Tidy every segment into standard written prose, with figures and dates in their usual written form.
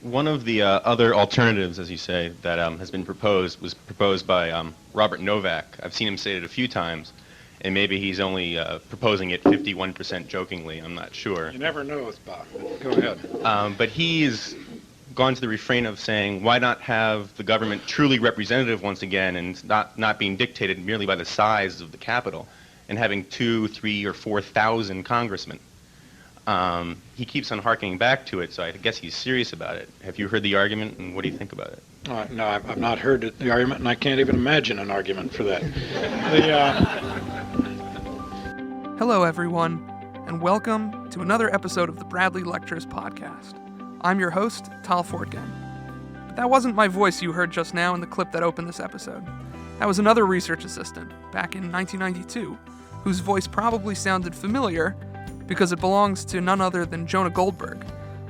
One of the other alternatives, as you say, that has been proposed was proposed by Robert Novak. I've seen him say it a few times, and maybe he's only proposing it 51% jokingly. I'm not sure. You never know with Bob. Go ahead. But he's gone to the refrain of saying, why not have the government truly representative once again and not being dictated merely by the size of the capital and having 2, 3, or 4,000 congressmen? He keeps on harkening back to it, so I guess he's serious about it. Have you heard the argument, and what do you think about it? No, I've not heard the argument, and I can't even imagine an argument for that. Hello, everyone, and welcome to another episode of the Bradley Lectures podcast. I'm your host, Tal Fortgen. But that wasn't my voice you heard just now in the clip that opened this episode. That was another research assistant, back in 1992, whose voice probably sounded familiar because it belongs to none other than Jonah Goldberg,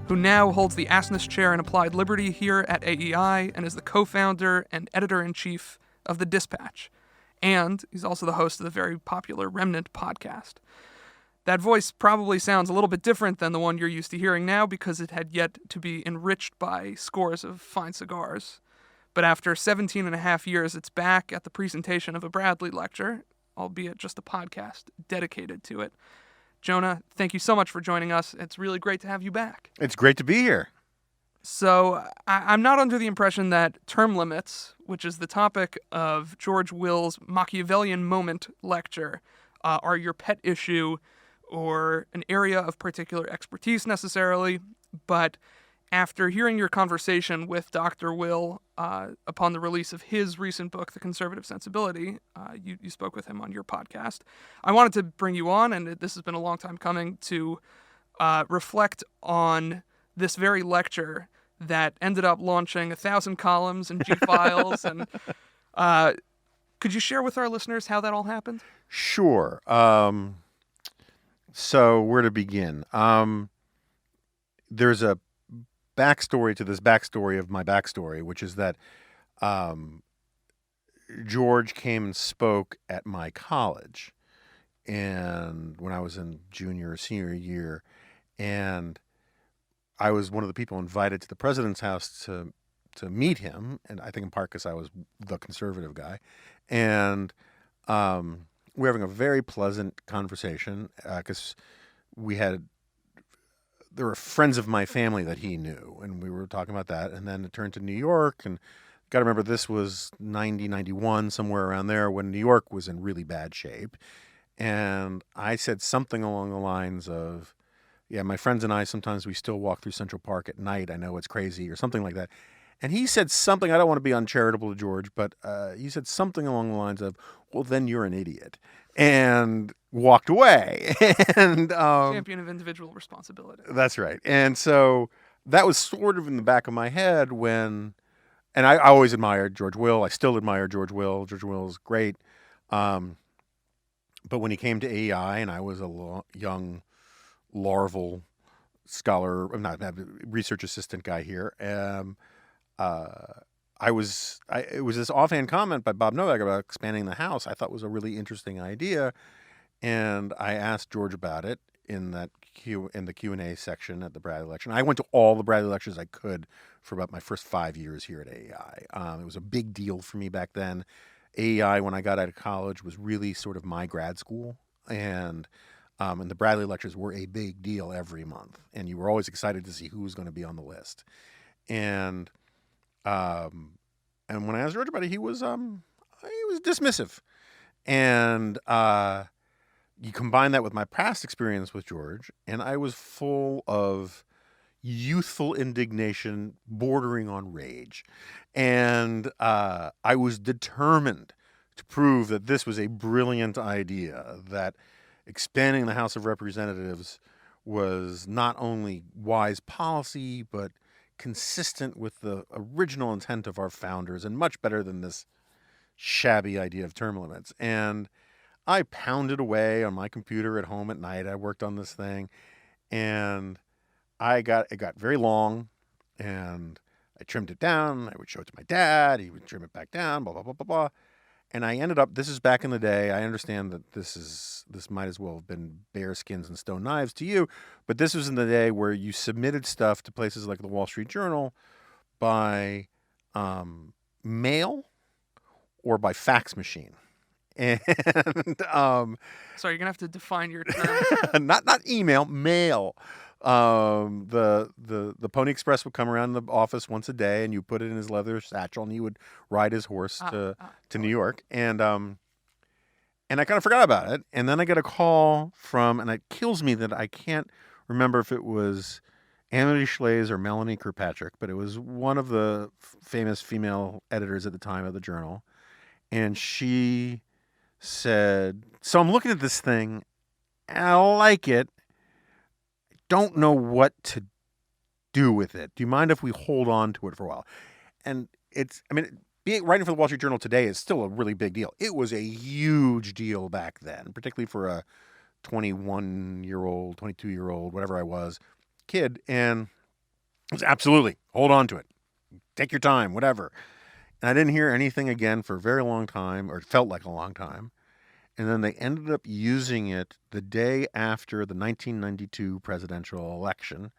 who now holds the Asness Chair in Applied Liberty here at AEI and is the co-founder and editor-in-chief of The Dispatch. And he's also the host of the very popular Remnant podcast. That voice probably sounds a little bit different than the one you're used to hearing now because it had yet to be enriched by scores of fine cigars. But after 17 and a half years, it's back at the presentation of a Bradley lecture, albeit just a podcast dedicated to it. Jonah, thank you so much for joining us. It's really great to have you back. It's great to be here. So I'm not under the impression that term limits, which is the topic of George Will's Machiavellian Moment lecture, are your pet issue or an area of particular expertise necessarily, but after hearing your conversation with Dr. Will upon the release of his recent book, The Conservative Sensibility, you spoke with him on your podcast. I wanted to bring you on, and this has been a long time coming, to reflect on this very lecture that ended up launching 1,000 columns and G-files. And could you share with our listeners how that all happened? Sure. So where to begin? There's a backstory to this backstory of my backstory, which is that George came and spoke at my college, and when I was in junior or senior year, and I was one of the people invited to the president's house to meet him, and I think in part because I was the conservative guy, and we're having a very pleasant conversation because there were friends of my family that he knew, and we were talking about that. And then it turned to New York, and got to remember this was 90, 91, somewhere around there, when New York was in really bad shape. And I said something along the lines of, yeah, my friends and I, sometimes we still walk through Central Park at night. I know it's crazy, or something like that. And he said something, I don't want to be uncharitable to George, but he said something along the lines of, well, then you're an idiot. And walked away. And Champion of individual responsibility. That's right. And so that was sort of in the back of my head and I always admired George Will. I still admire George Will. George Will is great. But when he came to AEI and I was a young larval scholar, research assistant guy here, it was this offhand comment by Bob Novak about expanding the House I thought was a really interesting idea, and I asked George about it in the Q&A section at the Bradley Lecture. I went to all the Bradley Lectures I could for about my first 5 years here at AEI. It was a big deal for me back then. AEI, when I got out of college, was really sort of my grad school, and the Bradley Lectures were a big deal every month, and you were always excited to see who was going to be on the list. And when I asked George about it, he was dismissive. And you combine that with my past experience with George, and I was full of youthful indignation bordering on rage. And I was determined to prove that this was a brilliant idea, that expanding the House of Representatives was not only wise policy, but consistent with the original intent of our founders, and much better than this shabby idea of term limits. And I pounded away on my computer at home at night. I worked on this thing, and it got very long, and I trimmed it down. I would show it to my dad. He would trim it back down, blah, blah, blah, blah, blah. And I ended up, this is back in the day, I understand that this might as well have been bear skins and stone knives to you, but this was in the day where you submitted stuff to places like the Wall Street Journal by mail or by fax machine. And So you're gonna have to define your term. not email, mail. The Pony Express would come around the office once a day, and you put it in his leather satchel, and he would ride his horse to New York. And I kind of forgot about it. And then I get a call from, and it kills me that I can't remember if it was Amity Schlaze or Melanie Kirkpatrick, but it was one of the famous female editors at the time of the Journal. And she said, so I'm looking at this thing, and I like it. Don't know what to do with it. Do you mind if we hold on to it for a while? And writing for the Wall Street Journal today is still a really big deal. It was a huge deal back then, particularly for a 21-year-old, 22-year-old, whatever I was, kid. And it was absolutely, hold on to it. Take your time, whatever. And I didn't hear anything again for a very long time, or it felt like a long time. And then they ended up using it the day after the 1992 presidential election.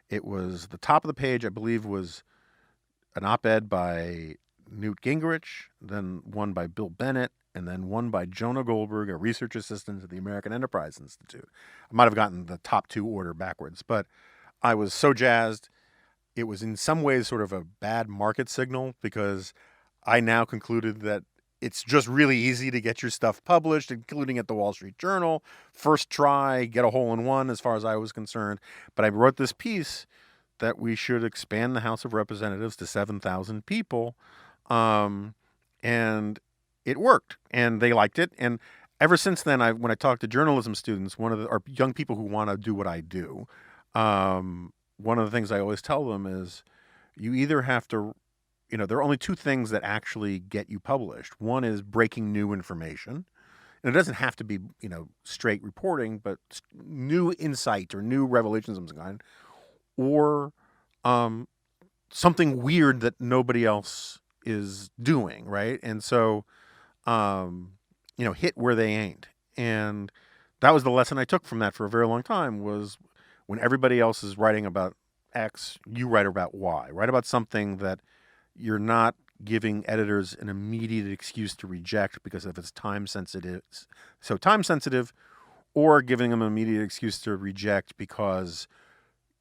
It was the top of the page, I believe, was an op-ed by Newt Gingrich, then one by Bill Bennett, and then one by Jonah Goldberg, a research assistant at the American Enterprise Institute. I might have gotten the top two order backwards, but I was so jazzed. It was in some ways sort of a bad market signal because I now concluded that it's just really easy to get your stuff published, including at the Wall Street Journal. First try, get a hole in one as far as I was concerned. But I wrote this piece that we should expand the House of Representatives to 7,000 people. And it worked, and they liked it. And ever since then, when I talk to journalism students, or young people who want to do what I do, one of the things I always tell them is you either have to, there are only two things that actually get you published. One is breaking new information. And it doesn't have to be, straight reporting, but new insight or new revelations of some kind. Or something weird that nobody else is doing, right? And so, hit where they ain't. And that was the lesson I took from that for a very long time was when everybody else is writing about X, you write about Y. Write about something that you're not giving editors an immediate excuse to reject because if it's time sensitive, or giving them an immediate excuse to reject because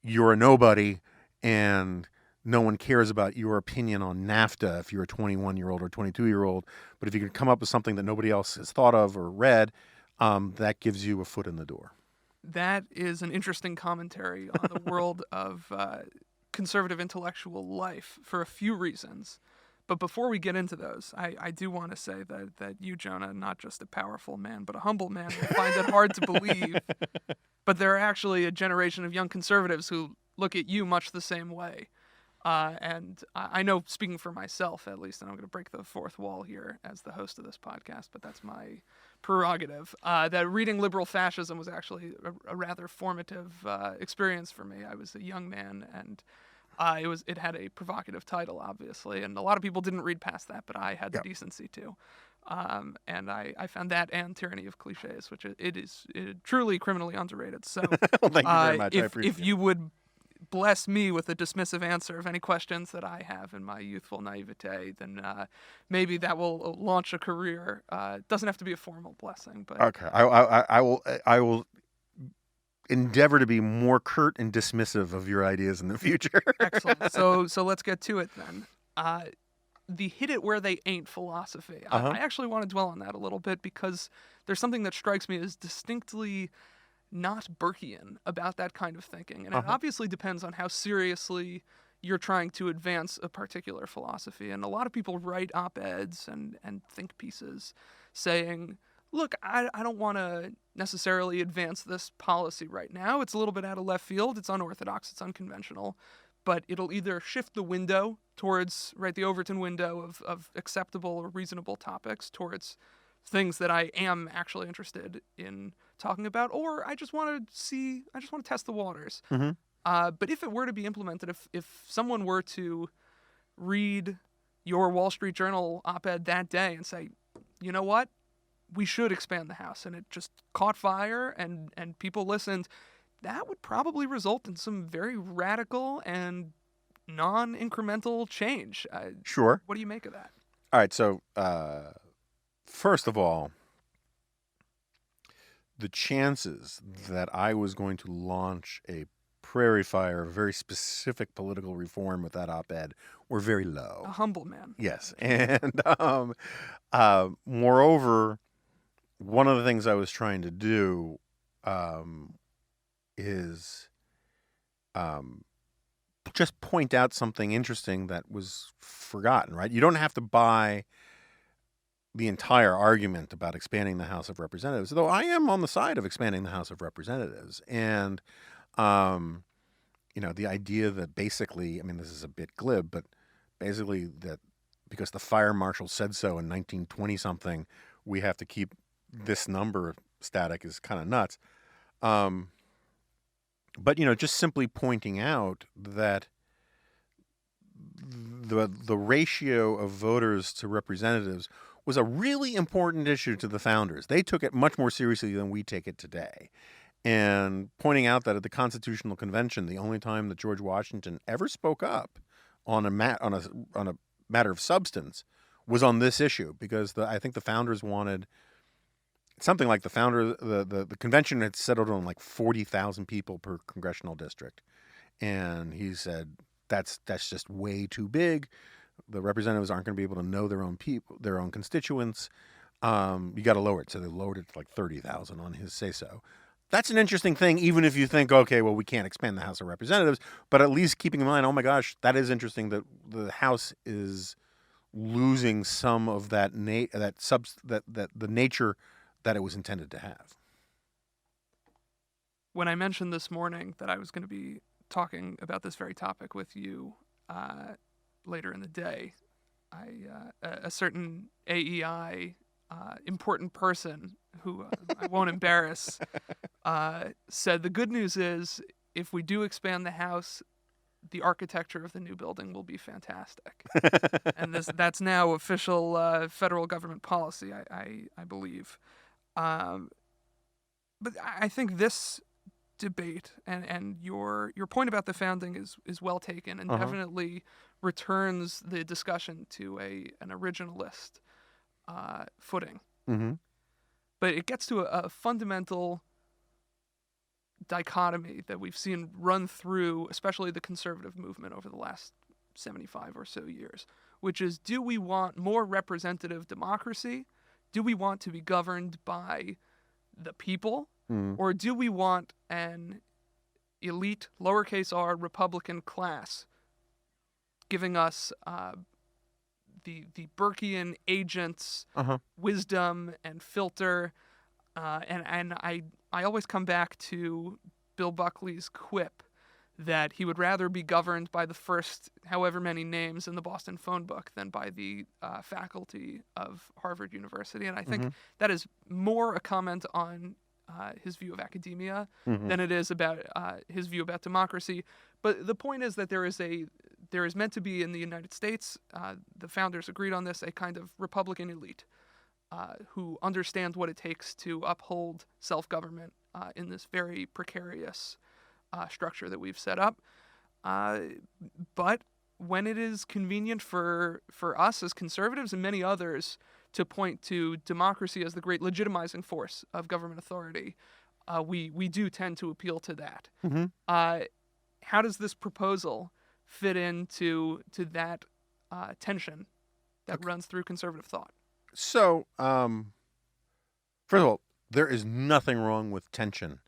you're a nobody and no one cares about your opinion on NAFTA if you're a 21-year-old or 22-year-old. But if you can come up with something that nobody else has thought of or read, that gives you a foot in the door. That is an interesting commentary on the world of conservative intellectual life for a few reasons. But before we get into those, I do want to say that you, Jonah, not just a powerful man, but a humble man, will find it hard to believe. But there are actually a generation of young conservatives who look at you much the same way. And I know, speaking for myself at least, and I'm going to break the fourth wall here as the host of this podcast, but that's my prerogative, that reading liberal fascism was actually a rather formative experience for me. I was a young man, and it had a provocative title, obviously, and a lot of people didn't read past that, but I had the decency to. And I found that and Tyranny of Cliches, which it is truly criminally underrated. So Well, thank you very much. I appreciate if you would bless me with a dismissive answer of any questions that I have in my youthful naivete, then maybe that will launch a career. It doesn't have to be a formal blessing, but okay. I will endeavor to be more curt and dismissive of your ideas in the future. Excellent. So let's get to it then. The hit it where they ain't philosophy. I actually want to dwell on that a little bit because there's something that strikes me as distinctly not Burkean about that kind of thinking. And it obviously depends on how seriously you're trying to advance a particular philosophy. And a lot of people write op-eds and think pieces saying, look, I don't want to necessarily advance this policy right now. It's a little bit out of left field. It's unorthodox. It's unconventional. But it'll either shift the window towards, the Overton window of acceptable or reasonable topics towards things that I am actually interested in talking about, or I just want to test the waters. But if it were to be implemented, if someone were to read your Wall Street Journal op-ed that day and say, you know what? We should expand the House, and it just caught fire and people listened, that would probably result in some very radical and non-incremental change. Sure. What do you make of that? All right. So, first of all, the chances that I was going to launch a prairie fire, a very specific political reform with that op-ed were very low. A humble man. Yes. And moreover, one of the things I was trying to do is just point out something interesting that was forgotten, right? You don't have to buy the entire argument about expanding the House of Representatives, though I am on the side of expanding the House of Representatives. And, the idea that basically, I mean, this is a bit glib, but basically that because the fire marshal said so in 1920-something, we have to keep this number static is kind of nuts. But, just simply pointing out that the ratio of voters to representatives was a really important issue to the founders. They took it much more seriously than we take it today. And pointing out that at the Constitutional Convention, the only time that George Washington ever spoke up on a matter of substance was on this issue, because I think the founders wanted something like the convention had settled on like 40,000 people per congressional district. And he said, that's just way too big. The representatives aren't going to be able to know their own people, their own constituents. You got to lower it. So they lowered it to like 30,000 on his say-so. That's an interesting thing, even if you think, okay, well, we can't expand the House of Representatives, but at least keeping in mind, oh my gosh, that is interesting that the House is losing some of that the nature that it was intended to have. When I mentioned this morning that I was going to be talking about this very topic with you later in the day, a certain AEI important person who I won't embarrass said the good news is if we do expand the House, the architecture of the new building will be fantastic. And that's now official federal government policy, I believe. But I think this debate and your point about the founding is well taken and definitely returns the discussion to an originalist footing. Mm-hmm. But it gets to a fundamental dichotomy that we've seen run through, especially the conservative movement over the last 75 or so years, which is, do we want more representative democracy? Do we want to be governed by the people? Or do we want an elite, lowercase r, Republican class giving us the Burkean agent's wisdom and filter? And I always come back to Bill Buckley's quip that he would rather be governed by the first however many names in the Boston phone book than by the faculty of Harvard University. And I think that is more a comment on his view of academia than it is about his view about democracy. But the point is that there is meant to be in the United States, the founders agreed on this, a kind of Republican elite who understand what it takes to uphold self-government in this very precarious structure that we've set up. But when it is convenient for us as conservatives and many others to point to democracy as the great legitimizing force of government authority, we do tend to appeal to that. How does this proposal fit into that tension that runs through conservative thought? So, first of all, there is nothing wrong with tension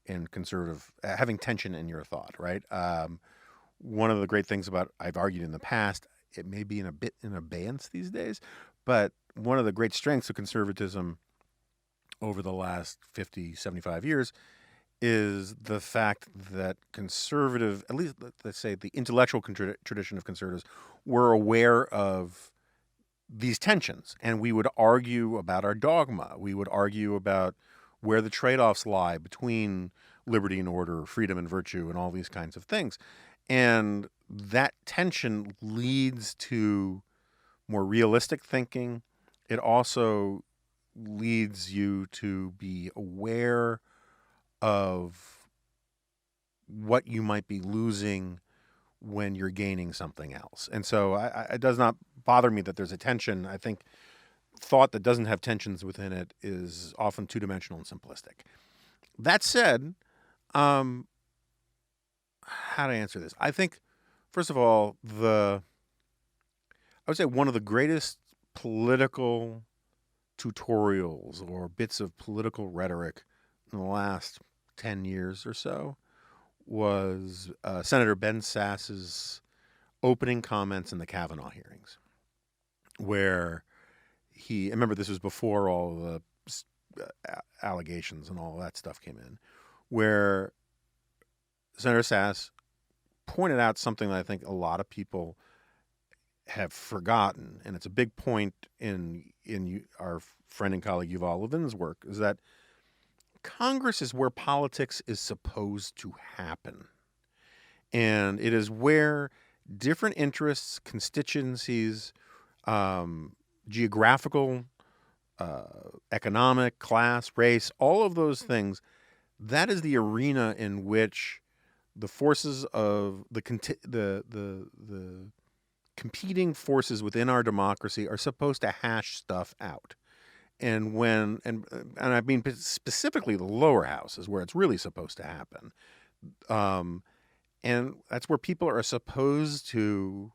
in conservative, having tension in your thought, right? One of the great things about, I've argued in the past, it may be a bit in abeyance these days, but one of the great strengths of conservatism over the last 50, 75 years is the fact that conservative, at least let's say the intellectual tradition of conservatives, were aware of these tensions, and we would argue about our dogma. We would argue about where the trade-offs lie between liberty and order, freedom and virtue, and all these kinds of things. And that tension leads to more realistic thinking, it also leads you to be aware of what you might be losing when you're gaining something else. And so it does not bother me that there's a tension. I think thought that doesn't have tensions within it is often two-dimensional and simplistic. That said, how to answer this? I think, first of all, I would say one of the greatest political tutorials or bits of political rhetoric in the last 10 years or so was Senator Ben Sass's opening comments in the Kavanaugh hearings, where I remember this was before all the allegations and all that stuff came in, where Senator Sass pointed out something that I think a lot of people have forgotten, and it's a big point in our friend and colleague Yuval Levin's work, is that Congress is where politics is supposed to happen. And it is where different interests, constituencies, geographical, economic, class, race, all of those things, that is the arena in which the forces of the competing forces within our democracy are supposed to hash stuff out. And I mean specifically the lower house is where it's really supposed to happen. And that's where people are supposed to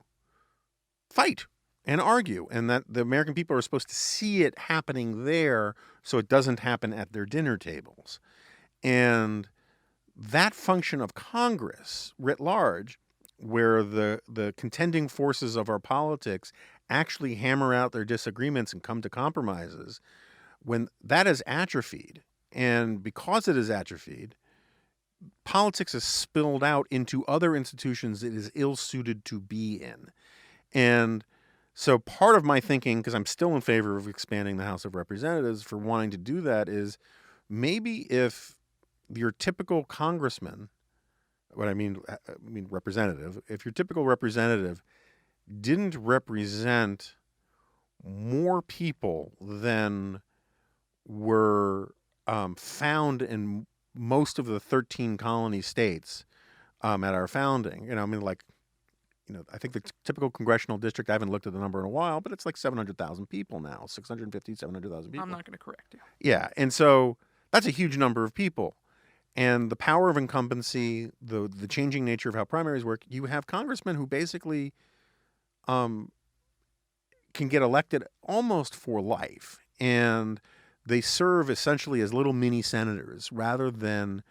fight and argue, and that the American people are supposed to see it happening there so it doesn't happen at their dinner tables. And that function of Congress writ large, where the contending forces of our politics actually hammer out their disagreements and come to compromises, when that is atrophied, and because it is atrophied, politics is spilled out into other institutions it is ill-suited to be in. And so part of my thinking, because I'm still in favor of expanding the House of Representatives for wanting to do that, is maybe if your typical congressman, what I mean representative, if your typical representative didn't represent more people than were found in most of the 13 colony states at our founding. I think the typical congressional district, I haven't looked at the number in a while, but it's like 700,000 people now, 650, 700,000 people. I'm not going to correct you. Yeah, and so that's a huge number of people. And the power of incumbency, the changing nature of how primaries work, you have congressmen who basically can get elected almost for life. And they serve essentially as little mini senators rather than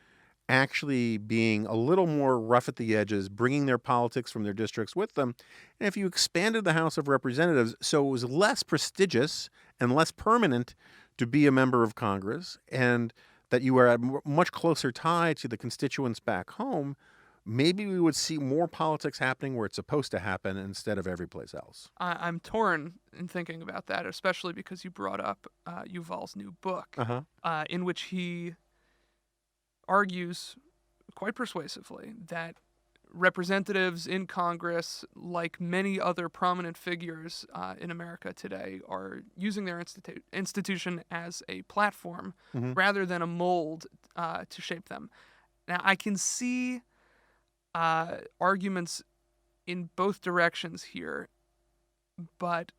actually being a little more rough at the edges, bringing their politics from their districts with them. And if you expanded the House of Representatives so it was less prestigious and less permanent to be a member of Congress, and that you are a much closer tie to the constituents back home, maybe we would see more politics happening where it's supposed to happen instead of every place else. I'm torn in thinking about that, especially because you brought up Yuval's new book, in which he argues quite persuasively that representatives in Congress, like many other prominent figures in America today, are using their institution as a platform rather than a mold to shape them. Now, I can see arguments in both directions here, but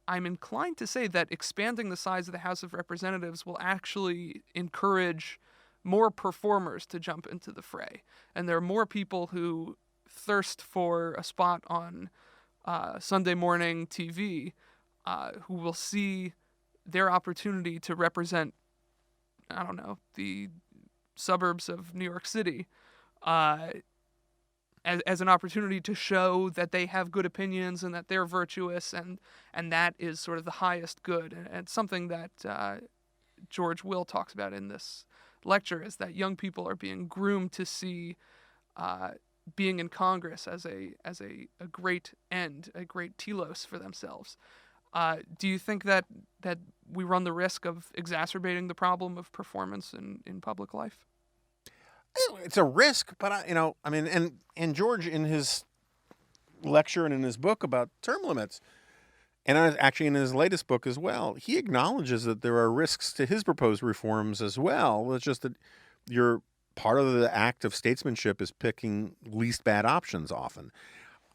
I'm inclined to say that expanding the size of the House of Representatives will actually encourage more performers to jump into the fray. And there are more people who thirst for a spot on Sunday morning TV who will see their opportunity to represent, the suburbs of New York City as an opportunity to show that they have good opinions and that they're virtuous, and that is sort of the highest good. And it's something that George Will talks about in this lecture, is that young people are being groomed to see being in Congress as a great end, a great telos for themselves. Do you think that we run the risk of exacerbating the problem of performance in public life? It's a risk, but and George in his lecture and in his book about term limits And actually, in his latest book as well, he acknowledges that there are risks to his proposed reforms as well. It's just that you're part of the act of statesmanship is picking least bad options often.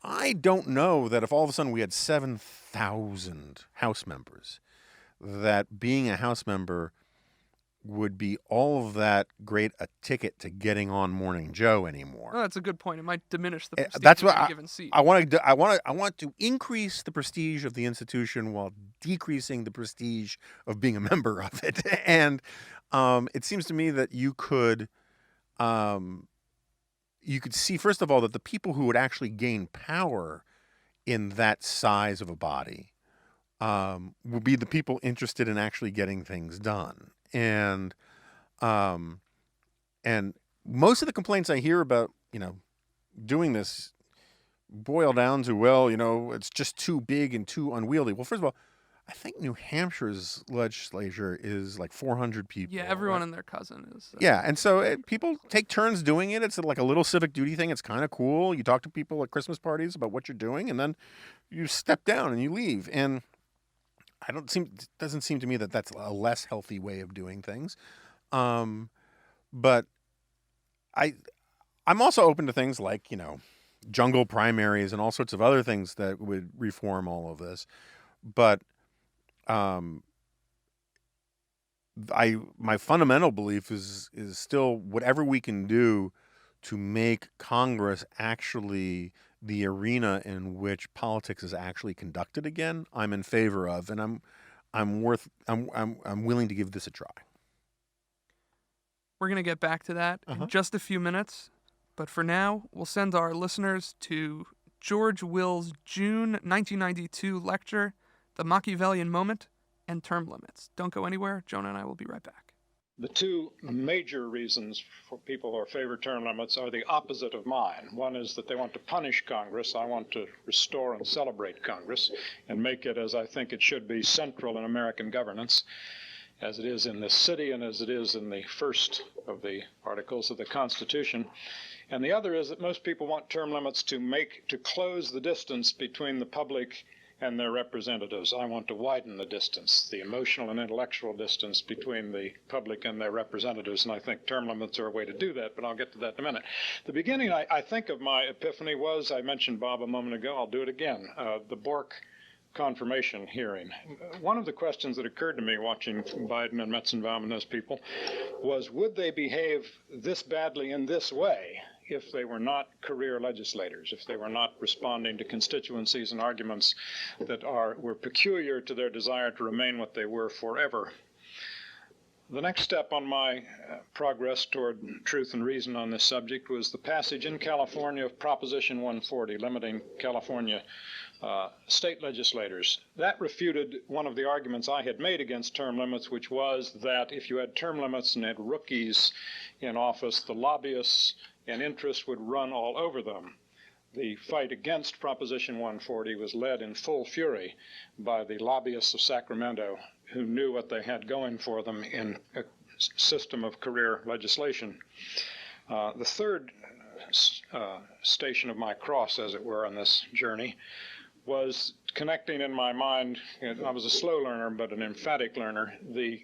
I don't know that if all of a sudden we had 7,000 House members, that being a House member would be all of that great a ticket to getting on Morning Joe anymore. Well, that's a good point. It might diminish the prestige That's of what any given seat. I want to increase the prestige of the institution while decreasing the prestige of being a member of it. And it seems to me that you could see, first of all, that the people who would actually gain power in that size of a body would be the people interested in actually getting things done. And most of the complaints I hear about, doing this boil down to, well, it's just too big and too unwieldy. Well, first of all, I think New Hampshire's legislature is like 400 people. Yeah, everyone right? and their cousin is. Yeah, and so people take turns doing it. It's like a little civic duty thing. It's kind of cool. You talk to people at Christmas parties about what you're doing, and then you step down and you leave. And it doesn't seem to me that that's a less healthy way of doing things. But I'm also open to things like, jungle primaries and all sorts of other things that would reform all of this. But my fundamental belief is still whatever we can do to make Congress actually the arena in which politics is actually conducted again, I'm in favor of, and I'm willing to give this a try. We're going to get back to that in just a few minutes, but for now, we'll send our listeners to George Will's June 1992 lecture, The Machiavellian Moment and Term Limits. Don't go anywhere. Jonah and I will be right back. The two major reasons for people who favor term limits are the opposite of mine. One is that they want to punish Congress. I want to restore and celebrate Congress and make it, as I think it should be, central in American governance, as it is in this city and as it is in the first of the articles of the Constitution. And the other is that most people want term limits to close the distance between the public and their representatives. I want to widen the distance, the emotional and intellectual distance between the public and their representatives, and I think term limits are a way to do that, but I'll get to that in a minute. The beginning, I think, of my epiphany was, I mentioned Bob a moment ago, I'll do it again, the Bork confirmation hearing. One of the questions that occurred to me watching Biden and Metzenbaum and those people was, would they behave this badly in this way if they were not career legislators, if they were not responding to constituencies and arguments that were peculiar to their desire to remain what they were forever? The next step on my progress toward truth and reason on this subject was the passage in California of Proposition 140, limiting California state legislators. That refuted one of the arguments I had made against term limits, which was that if you had term limits and had rookies in office, the lobbyists and interests would run all over them. The fight against Proposition 140 was led in full fury by the lobbyists of Sacramento, who knew what they had going for them in a system of career legislation. The third station of my cross, as it were, on this journey was connecting in my mind, I was a slow learner but an emphatic learner, the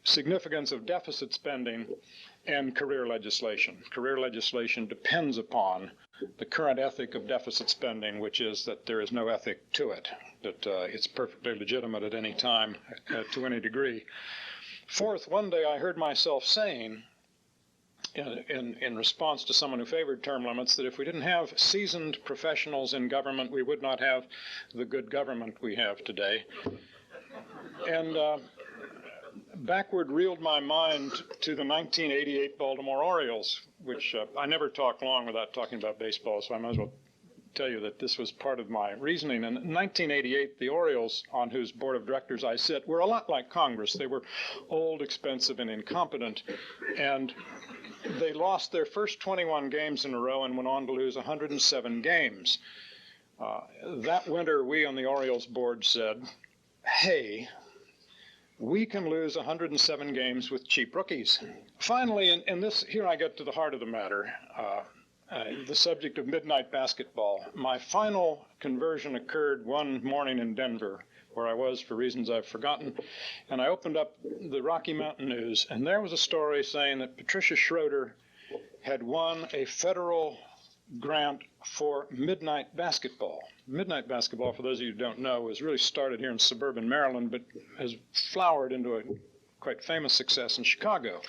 significance of deficit spending and career legislation. Career legislation depends upon the current ethic of deficit spending, which is that there is no ethic to it, that it's perfectly legitimate at any time, to any degree. Fourth, one day I heard myself saying, in response to someone who favored term limits, that if we didn't have seasoned professionals in government, we would not have the good government we have today. And backward reeled my mind to the 1988 Baltimore Orioles, which I never talk long without talking about baseball, so I might as well tell you that this was part of my reasoning. In 1988, the Orioles, on whose board of directors I sit, were a lot like Congress. They were old, expensive, and incompetent, and they lost their first 21 games in a row and went on to lose 107 games. That winter, we on the Orioles board said, hey, we can lose 107 games with cheap rookies. Finally, and this, here I get to the heart of the matter, the subject of midnight basketball. My final conversion occurred one morning in Denver, where I was for reasons I've forgotten, and I opened up the Rocky Mountain News, and there was a story saying that Patricia Schroeder had won a federal grant for midnight basketball. Midnight basketball, for those of you who don't know, was really started here in suburban Maryland, but has flowered into a quite famous success in Chicago.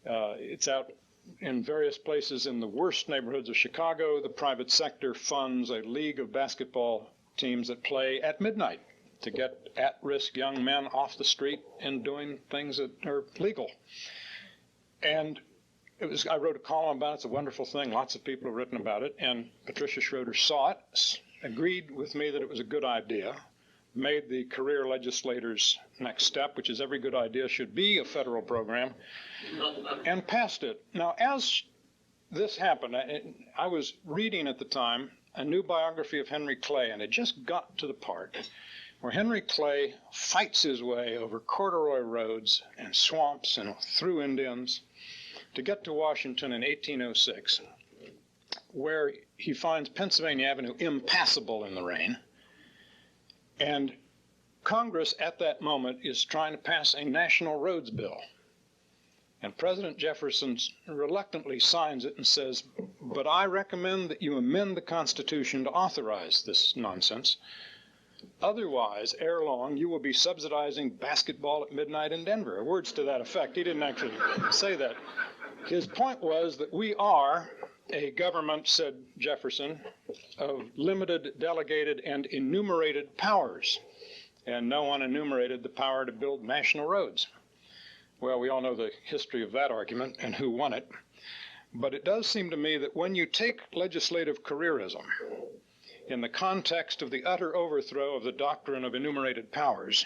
It's out in various places in the worst neighborhoods of Chicago. The private sector funds a league of basketball teams that play at midnight to get at-risk young men off the street and doing things that are legal. And I wrote a column about it. It's a wonderful thing. Lots of people have written about it. And Patricia Schroeder saw it, agreed with me that it was a good idea, made the career legislators' next step, which is every good idea should be a federal program, and passed it. Now, as this happened, I was reading at the time a new biography of Henry Clay, and it just got to the part where Henry Clay fights his way over corduroy roads and swamps and through Indians to get to Washington in 1806, where he finds Pennsylvania Avenue impassable in the rain. And Congress at that moment is trying to pass a national roads bill. And President Jefferson reluctantly signs it and says, "But I recommend that you amend the Constitution to authorize this nonsense. Otherwise, ere long, you will be subsidizing basketball at midnight in Denver." Words to that effect. He didn't actually say that. His point was that we are a government, said Jefferson, of limited, delegated, and enumerated powers. And no one enumerated the power to build national roads. Well, we all know the history of that argument and who won it. But it does seem to me that when you take legislative careerism in the context of the utter overthrow of the doctrine of enumerated powers,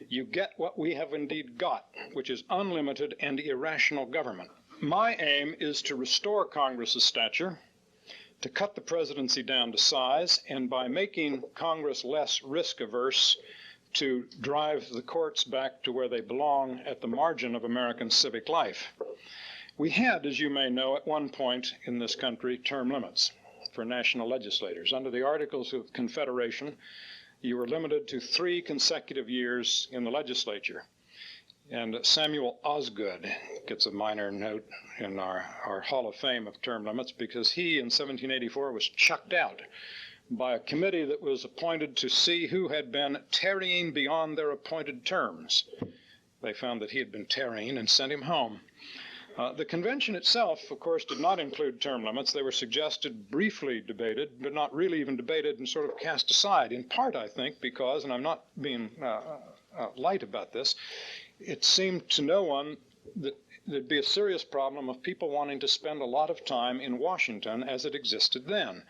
you get what we have indeed got, which is unlimited and irrational government. My aim is to restore Congress's stature, to cut the presidency down to size, and by making Congress less risk-averse, to drive the courts back to where they belong at the margin of American civic life. We had, as you may know, at one point in this country, term limits for national legislators. Under the Articles of Confederation, you were limited to 3 consecutive years in the legislature. And Samuel Osgood gets a minor note in our Hall of Fame of term limits because he, in 1784, was chucked out by a committee that was appointed to see who had been tarrying beyond their appointed terms. They found that he had been tarrying and sent him home. The convention itself, of course, did not include term limits. They were suggested, briefly debated, but not really even debated and sort of cast aside, in part, I think, because, and I'm not being light about this, it seemed to no one that there'd be a serious problem of people wanting to spend a lot of time in Washington as it existed then.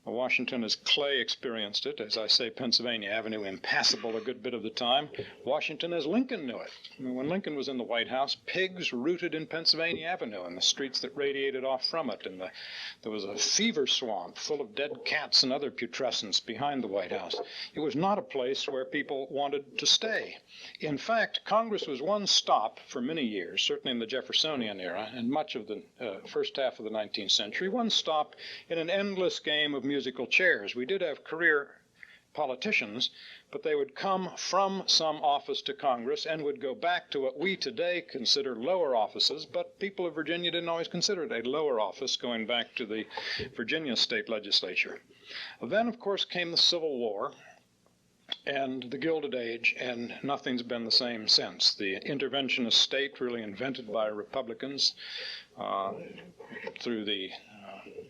Washington, as Clay experienced it, as I say, Pennsylvania Avenue impassable a good bit of the time. Washington as Lincoln knew it. I mean, when Lincoln was in the White House, pigs rooted in Pennsylvania Avenue and the streets that radiated off from it. And there was a fever swamp full of dead cats and other putrescence behind the White House. It was not a place where people wanted to stay. In fact, Congress was one stop for many years, certainly in the Jeffersonian era and much of the first half of the 19th century, one stop in an endless game of musical chairs. We did have career politicians, but they would come from some office to Congress and would go back to what we today consider lower offices, but people of Virginia didn't always consider it a lower office, going back to the Virginia state legislature. Then, of course, came the Civil War and the Gilded Age, and nothing's been the same since. The interventionist state, really invented by Republicans through the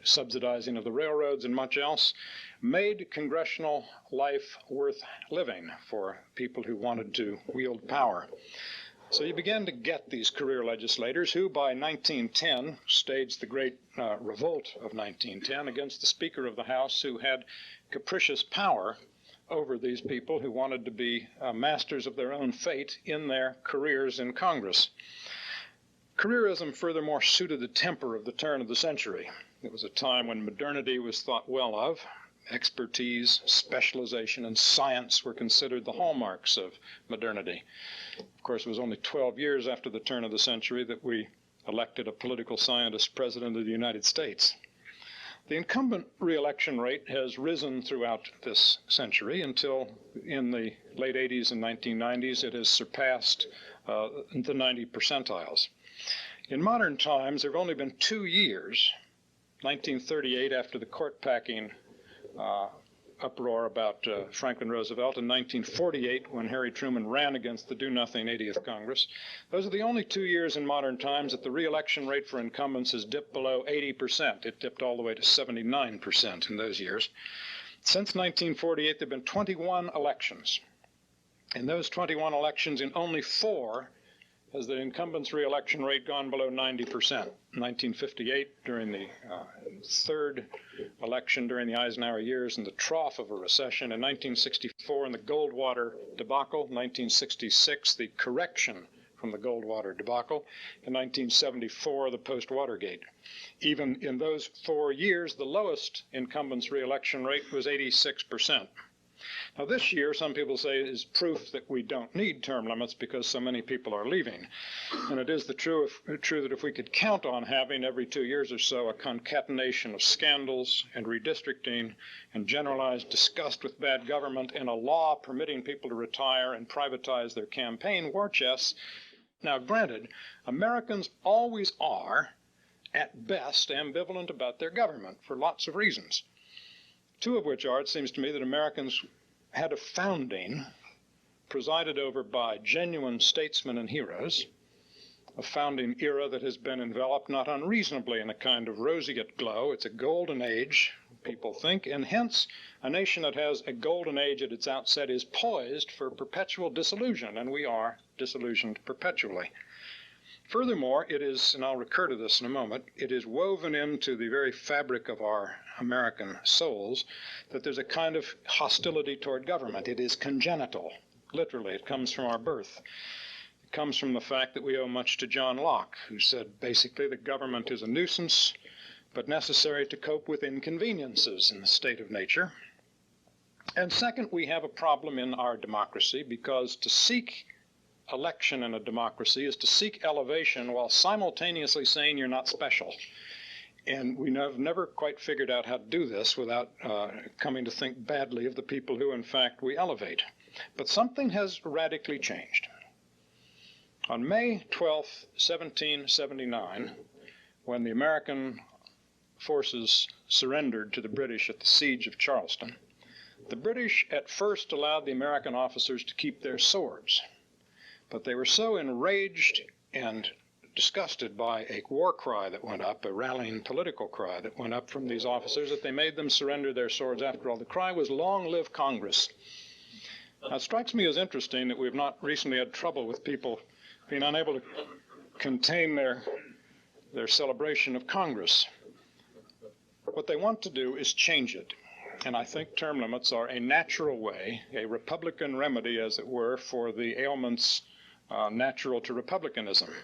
subsidizing of the railroads and much else, made congressional life worth living for people who wanted to wield power. So you began to get these career legislators who, by 1910, staged the great revolt of 1910 against the Speaker of the House, who had capricious power over these people who wanted to be masters of their own fate in their careers in Congress. Careerism furthermore suited the temper of the turn of the century. It was a time when modernity was thought well of. Expertise, specialization, and science were considered the hallmarks of modernity. Of course, it was only 12 years after the turn of the century that we elected a political scientist president of the United States. The incumbent reelection rate has risen throughout this century until in the late 80s and 1990s it has surpassed the 90 percentiles. In modern times, there have only been 2 years, 1938 after the court-packing uproar about Franklin Roosevelt, and 1948 when Harry Truman ran against the do-nothing 80th Congress. Those are the only 2 years in modern times that the re-election rate for incumbents has dipped below 80%. It dipped all the way to 79% in those years. Since 1948, there have been 21 elections. In those 21 elections, in only 4 has the incumbent's re-election rate gone below 90%. 1958, during the third election during the Eisenhower years in the trough of a recession. In 1964, in the Goldwater debacle. 1966, the correction from the Goldwater debacle. In 1974, the post-Watergate. Even in those 4 years, the lowest incumbent's re-election rate was 86%. Now, this year, some people say, is proof that we don't need term limits because so many people are leaving. And it is true that if we could count on having every 2 years or so a concatenation of scandals and redistricting and generalized disgust with bad government and a law permitting people to retire and privatize their campaign war chests. Now, granted, Americans always are, at best, ambivalent about their government for lots of reasons. 2 of which are, it seems to me, that Americans had a founding presided over by genuine statesmen and heroes, a founding era that has been enveloped not unreasonably in a kind of roseate glow. It's a golden age, people think, and hence a nation that has a golden age at its outset is poised for perpetual disillusion, and we are disillusioned perpetually. Furthermore, it is, and I'll recur to this in a moment, it is woven into the very fabric of our American souls that there's a kind of hostility toward government. It is congenital. Literally, it comes from our birth. It comes from the fact that we owe much to John Locke, who said basically that government is a nuisance, but necessary to cope with inconveniences in the state of nature. And second, we have a problem in our democracy because to seek election in a democracy is to seek elevation while simultaneously saying you're not special. And we have never quite figured out how to do this without coming to think badly of the people who, in fact, we elevate. But something has radically changed. On May 12, 1779, when the American forces surrendered to the British at the siege of Charleston, the British at first allowed the American officers to keep their swords. But they were so enraged and disgusted by a war cry that went up, a rallying political cry that went up from these officers, that they made them surrender their swords. After all, the cry was, "Long live Congress." Now, it strikes me as interesting that we've not recently had trouble with people being unable to contain their celebration of Congress. What they want to do is change it. And I think term limits are a natural way, a Republican remedy, as it were, for the ailments natural to republicanism.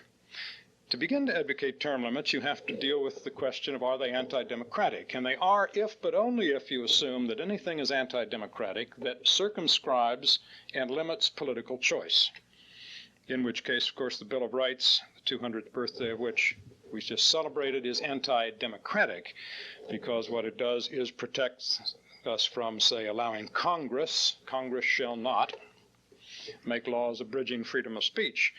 To begin to advocate term limits, you have to deal with the question of, are they anti-democratic? And they are if, but only if, you assume that anything is anti-democratic that circumscribes and limits political choice. In which case, of course, the Bill of Rights, the 200th birthday of which we just celebrated, is anti-democratic because what it does is protect us from, say, allowing Congress shall not make laws abridging freedom of speech.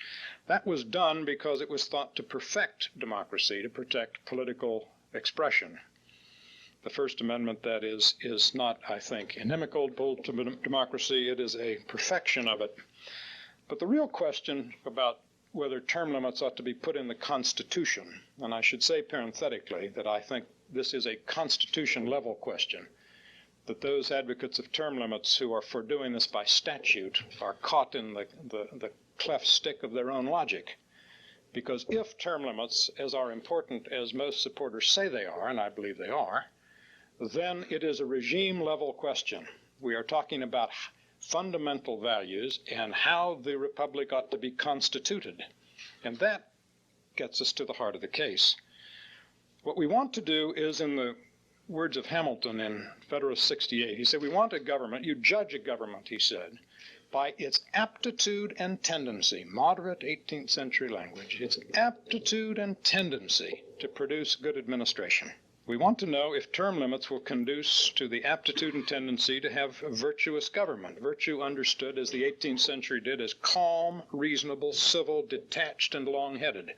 That was done because it was thought to perfect democracy, to protect political expression. The First Amendment, that is not, I think, inimical to democracy. It is a perfection of it. But the real question about whether term limits ought to be put in the Constitution, and I should say parenthetically that I think this is a Constitution-level question, that those advocates of term limits who are for doing this by statute are caught in the cleft stick of their own logic. Because if term limits, as are important as most supporters say they are, and I believe they are, then it is a regime-level question. We are talking about fundamental values and how the republic ought to be constituted. And that gets us to the heart of the case. What we want to do is, in the words of Hamilton in Federalist 68, he said, we want a government, you judge a government, he said, by its aptitude and tendency, moderate 18th century language, its aptitude and tendency to produce good administration. We want to know if term limits will conduce to the aptitude and tendency to have a virtuous government, virtue understood as the 18th century did as calm, reasonable, civil, detached, and long-headed.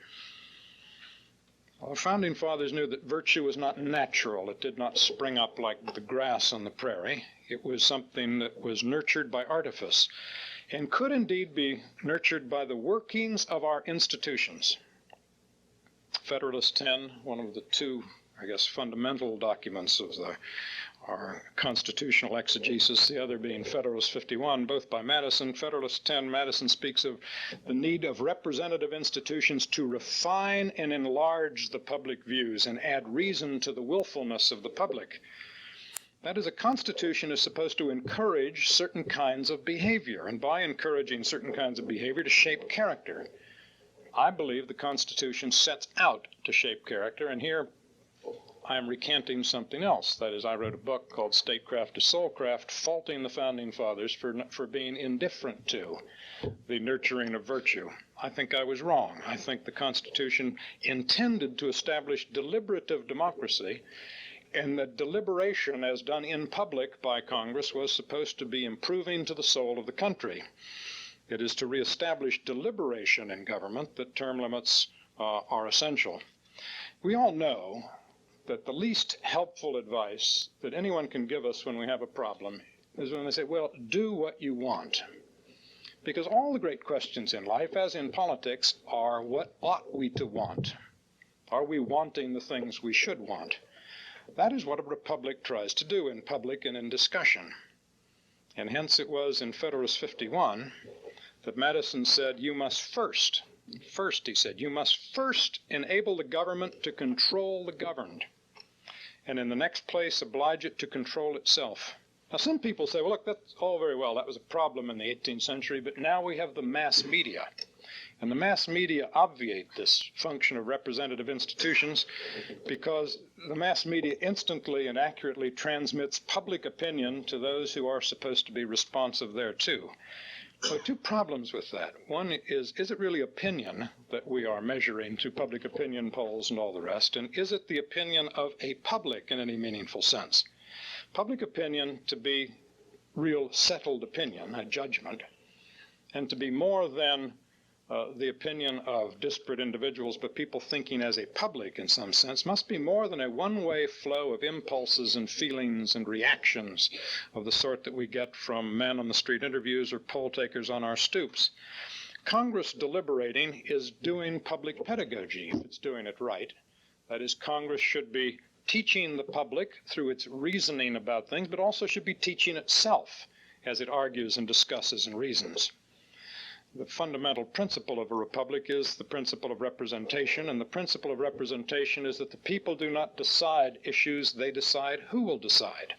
Our founding fathers knew that virtue was not natural. It did not spring up like the grass on the prairie. It was something that was nurtured by artifice and could indeed be nurtured by the workings of our institutions. Federalist 10, one of the two, fundamental documents of our constitutional exegesis, the other being Federalist 51, both by Madison. Federalist 10, Madison speaks of the need of representative institutions to refine and enlarge the public views and add reason to the willfulness of the public. That is, a constitution is supposed to encourage certain kinds of behavior, and by encouraging certain kinds of behavior, to shape character. I believe the Constitution sets out to shape character, and here I am recanting something else. That is, I wrote a book called Statecraft to Soulcraft, faulting the Founding Fathers for being indifferent to the nurturing of virtue. I think I was wrong. I think the Constitution intended to establish deliberative democracy, and that deliberation, as done in public by Congress, was supposed to be improving to the soul of the country. It is to reestablish deliberation in government that term limits are essential. We all know that the least helpful advice that anyone can give us when we have a problem is when they say, well, do what you want. Because all the great questions in life, as in politics, are what ought we to want? Are we wanting the things we should want? That is what a republic tries to do in public and in discussion. And hence it was in Federalist 51 that Madison said, you must first, he said, you must first enable the government to control the governed, and in the next place oblige it to control itself. Now some people say, well, look, that's all very well. That was a problem in the 18th century, but now we have the mass media. And the mass media obviate this function of representative institutions because the mass media instantly and accurately transmits public opinion to those who are supposed to be responsive thereto. There are two problems with that. One is it really opinion that we are measuring through public opinion polls and all the rest? And is it the opinion of a public in any meaningful sense? Public opinion to be real settled opinion, a judgment, and to be more than the opinion of disparate individuals, but people thinking as a public in some sense, must be more than a one-way flow of impulses and feelings and reactions of the sort that we get from men on the street interviews or poll takers on our stoops. Congress deliberating is doing public pedagogy if it's doing it right. That is, Congress should be teaching the public through its reasoning about things, but also should be teaching itself as it argues and discusses and reasons. The fundamental principle of a republic is the principle of representation, and the principle of representation is that the people do not decide issues, they decide who will decide.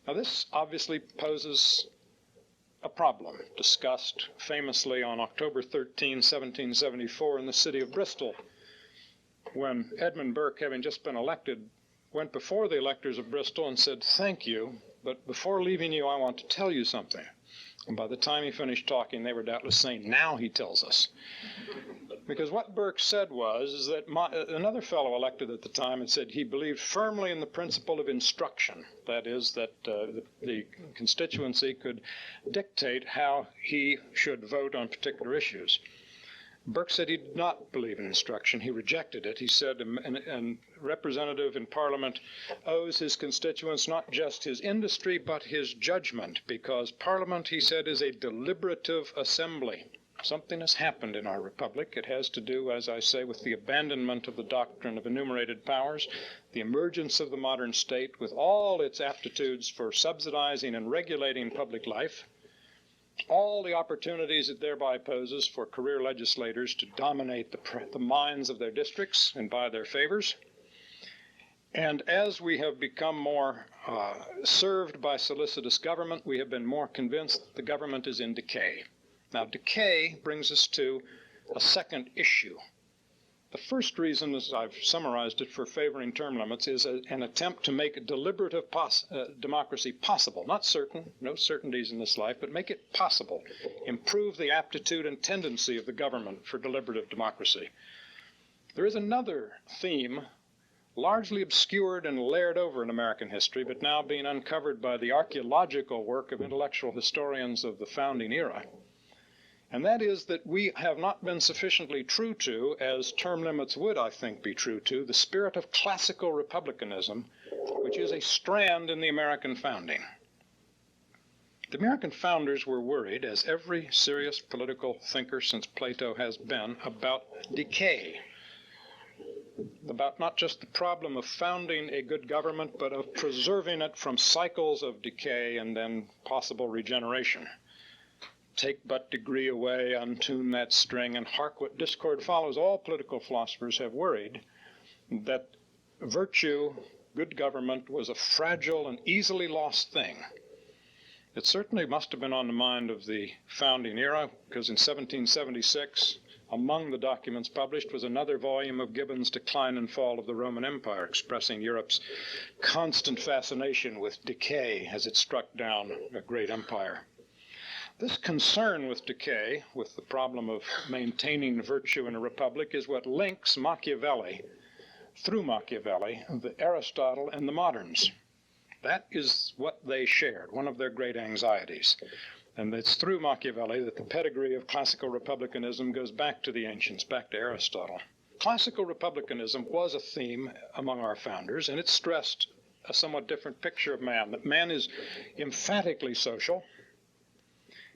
Now this obviously poses a problem, discussed famously on October 13, 1774 in the city of Bristol, when Edmund Burke, having just been elected, went before the electors of Bristol and said, "Thank you, but before leaving you, I want to tell you something." And by the time he finished talking, they were doubtless saying, "Now he tells us." Because what Burke said was that another fellow elected at the time had said he believed firmly in the principle of instruction. That is, that the constituency could dictate how he should vote on particular issues. Burke said he did not believe in instruction. He rejected it. He said a representative in Parliament owes his constituents not just his industry, but his judgment, because Parliament, he said, is a deliberative assembly. Something has happened in our republic. It has to do, as I say, with the abandonment of the doctrine of enumerated powers, the emergence of the modern state with all its aptitudes for subsidizing and regulating public life, all the opportunities it thereby poses for career legislators to dominate the minds of their districts and buy their favors. And as we have become more served by solicitous government, we have been more convinced that the government is in decay. Now, decay brings us to a second issue. The first reason, as I've summarized it, for favoring term limits is an attempt to make deliberative democracy possible. Not certain, no certainties in this life, but make it possible. Improve the aptitude and tendency of the government for deliberative democracy. There is another theme largely obscured and layered over in American history, but now being uncovered by the archaeological work of intellectual historians of the founding era. And that is that we have not been sufficiently true to, as term limits would, I think, be true to, the spirit of classical republicanism, which is a strand in the American founding. The American founders were worried, as every serious political thinker since Plato has been, about decay, about not just the problem of founding a good government, but of preserving it from cycles of decay and then possible regeneration. Take but degree away, untune that string, and hark what discord follows. All political philosophers have worried that virtue, good government, was a fragile and easily lost thing. It certainly must have been on the mind of the founding era, because in 1776, among the documents published was another volume of Gibbon's Decline and Fall of the Roman Empire, expressing Europe's constant fascination with decay as it struck down a great empire. This concern with decay, with the problem of maintaining virtue in a republic, is what links Machiavelli, through Machiavelli, the Aristotle and the moderns. That is what they shared, one of their great anxieties. And it's through Machiavelli that the pedigree of classical republicanism goes back to the ancients, back to Aristotle. Classical republicanism was a theme among our founders, and it stressed a somewhat different picture of man, that man is emphatically social.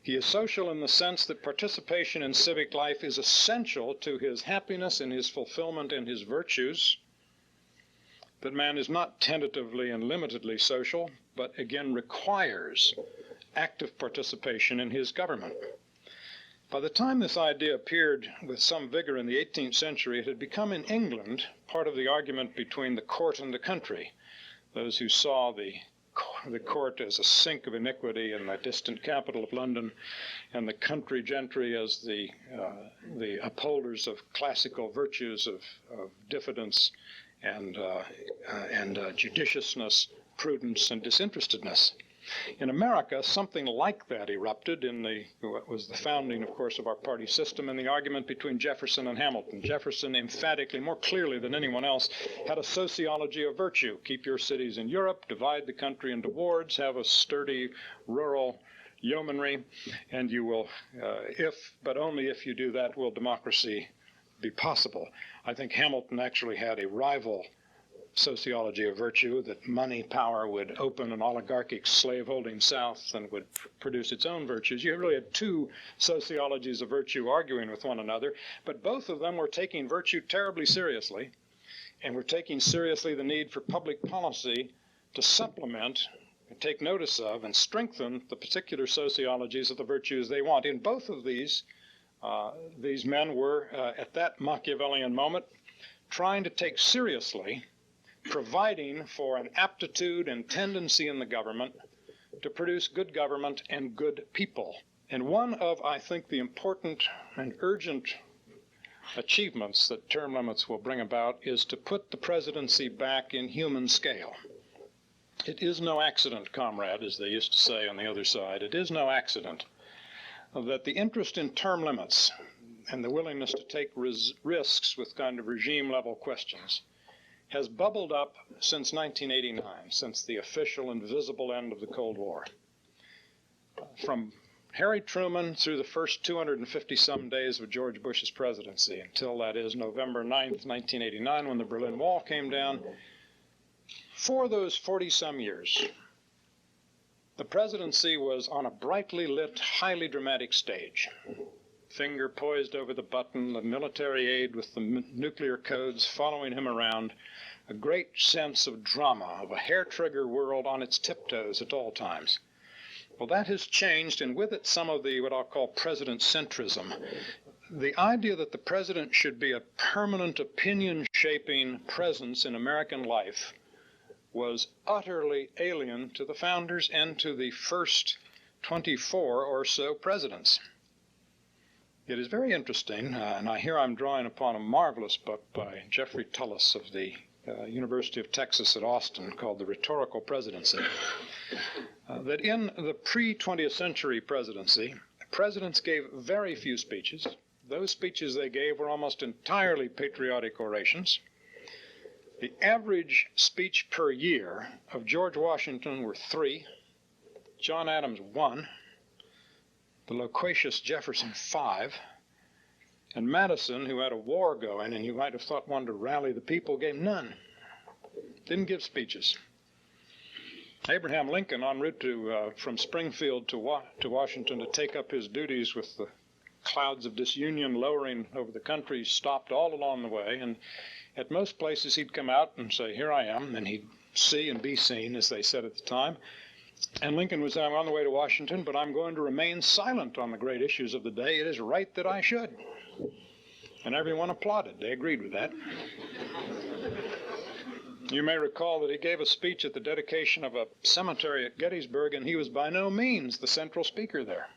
He is social in the sense that participation in civic life is essential to his happiness and his fulfillment and his virtues. That man is not tentatively and limitedly social, but again requires active participation in his government. By the time this idea appeared with some vigor in the 18th century, it had become in England part of the argument between the court and the country. Those who saw the court as a sink of iniquity in the distant capital of London, and the country gentry as the upholders of classical virtues of diffidence and judiciousness, prudence, and disinterestedness. In America, something like that erupted in what was the founding, of course, of our party system, and the argument between Jefferson and Hamilton. Jefferson emphatically, more clearly than anyone else, had a sociology of virtue. Keep your cities in Europe, divide the country into wards, have a sturdy rural yeomanry, and you will, but only if you do that, will democracy be possible. I think Hamilton actually had a rival sociology of virtue, that money power would open an oligarchic slave-holding South and would produce its own virtues. You really had two sociologies of virtue arguing with one another, but both of them were taking virtue terribly seriously, and were taking seriously the need for public policy to supplement, take notice of, and strengthen the particular sociologies of the virtues they want. In both of these men were, at that Machiavellian moment, trying to take seriously providing for an aptitude and tendency in the government to produce good government and good people. And one of, I think, the important and urgent achievements that term limits will bring about is to put the presidency back in human scale. It is no accident, comrade, as they used to say on the other side, it is no accident that the interest in term limits and the willingness to take risks with kind of regime-level questions has bubbled up since 1989, since the official and visible end of the Cold War. From Harry Truman through the first 250-some days of George Bush's presidency, until, that is, November 9th, 1989, when the Berlin Wall came down, for those 40-some years, the presidency was on a brightly lit, highly dramatic stage. Finger poised over the button, the military aide with the nuclear codes following him around, a great sense of drama, of a hair-trigger world on its tiptoes at all times. Well, that has changed, and with it some of the, what I'll call, president centrism. The idea that the president should be a permanent opinion-shaping presence in American life was utterly alien to the founders and to the first 24 or so presidents. It is very interesting, and here I'm drawing upon a marvelous book by Jeffrey Tullis of the University of Texas at Austin called The Rhetorical Presidency, that in the pre-20th century presidency, presidents gave very few speeches. Those speeches they gave were almost entirely patriotic orations. The average speech per year of George Washington were 3, John Adams 1, the loquacious Jefferson 5, and Madison, who had a war going and you might have thought wanted to rally the people, gave none. Didn't give speeches. Abraham Lincoln, en route from Springfield to Washington to take up his duties with the clouds of disunion lowering over the country, stopped all along the way, and at most places he'd come out and say, "Here I am," and he'd see and be seen, as they said at the time. And Lincoln would say, "I'm on the way to Washington, but I'm going to remain silent on the great issues of the day. It is right that I should." And everyone applauded. They agreed with that. You may recall that he gave a speech at the dedication of a cemetery at Gettysburg, and he was by no means the central speaker there.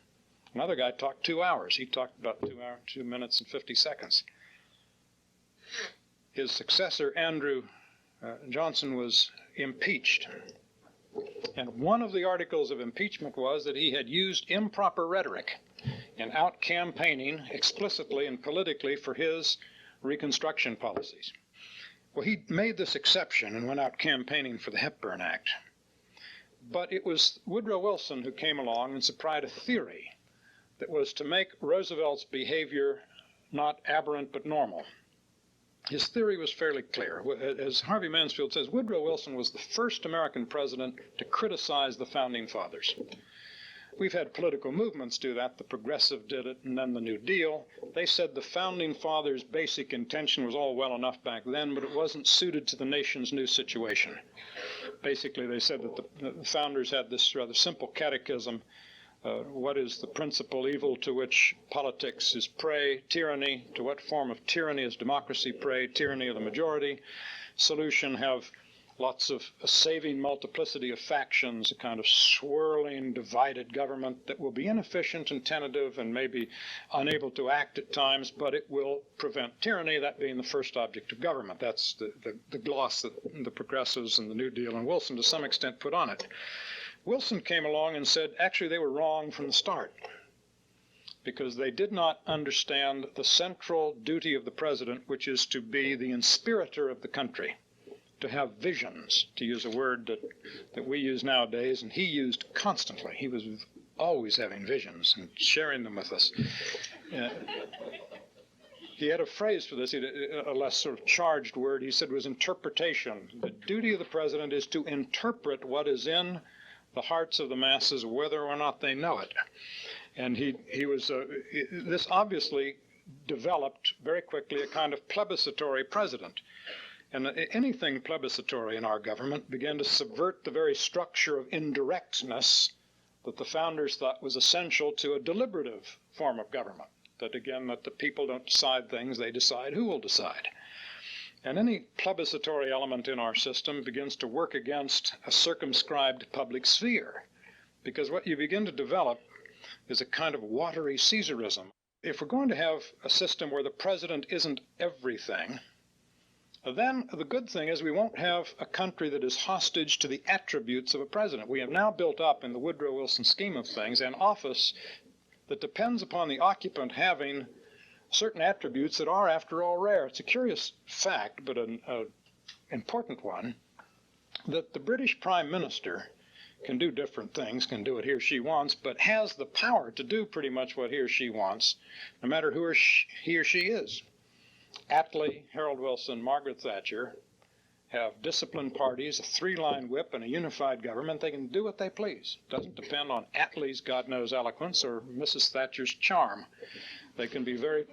Another guy talked 2 hours. He talked about 2 minutes and 50 seconds. His successor, Andrew Johnson, was impeached. And one of the articles of impeachment was that he had used improper rhetoric in out-campaigning explicitly and politically for his Reconstruction policies. Well, he made this exception and went out campaigning for the Hepburn Act. But it was Woodrow Wilson who came along and supplied a theory that was to make Roosevelt's behavior not aberrant but normal. His theory was fairly clear. As Harvey Mansfield says, Woodrow Wilson was the first American president to criticize the Founding Fathers. We've had political movements do that. The Progressive did it, and then the New Deal. They said the Founding Fathers' basic intention was all well enough back then, but it wasn't suited to the nation's new situation. Basically, they said that the founders had this rather simple catechism. What is the principal evil to which politics is prey? Tyranny. To what form of tyranny is democracy prey? Tyranny of the majority. Solution: have lots of a saving multiplicity of factions, a kind of swirling, divided government that will be inefficient and tentative and maybe unable to act at times, but it will prevent tyranny, that being the first object of government. That's the gloss that the Progressives and the New Deal and Wilson to some extent put on it. Wilson came along and said, actually, they were wrong from the start, because they did not understand the central duty of the president, which is to be the inspirator of the country, to have visions, to use a word that we use nowadays, and he used constantly. He was always having visions and sharing them with us. He had a phrase for this, a less sort of charged word, he said was interpretation. The duty of the president is to interpret what is in the hearts of the masses, whether or not they know it. And this obviously developed very quickly a kind of plebiscitary president. And anything plebiscitary in our government began to subvert the very structure of indirectness that the founders thought was essential to a deliberative form of government. That again, that the people don't decide things, they decide who will decide. And any plebiscitary element in our system begins to work against a circumscribed public sphere, because what you begin to develop is a kind of watery Caesarism. If we're going to have a system where the president isn't everything, then the good thing is we won't have a country that is hostage to the attributes of a president. We have now built up in the Woodrow Wilson scheme of things an office that depends upon the occupant having certain attributes that are, after all, rare. It's a curious fact, but an important one, that the British Prime Minister can do different things, can do what he or she wants, but has the power to do pretty much what he or she wants, no matter who he or she is. Attlee, Harold Wilson, Margaret Thatcher have disciplined parties, a 3-line whip, and a unified government. They can do what they please. It doesn't depend on Attlee's God-knows eloquence or Mrs. Thatcher's charm. They can be very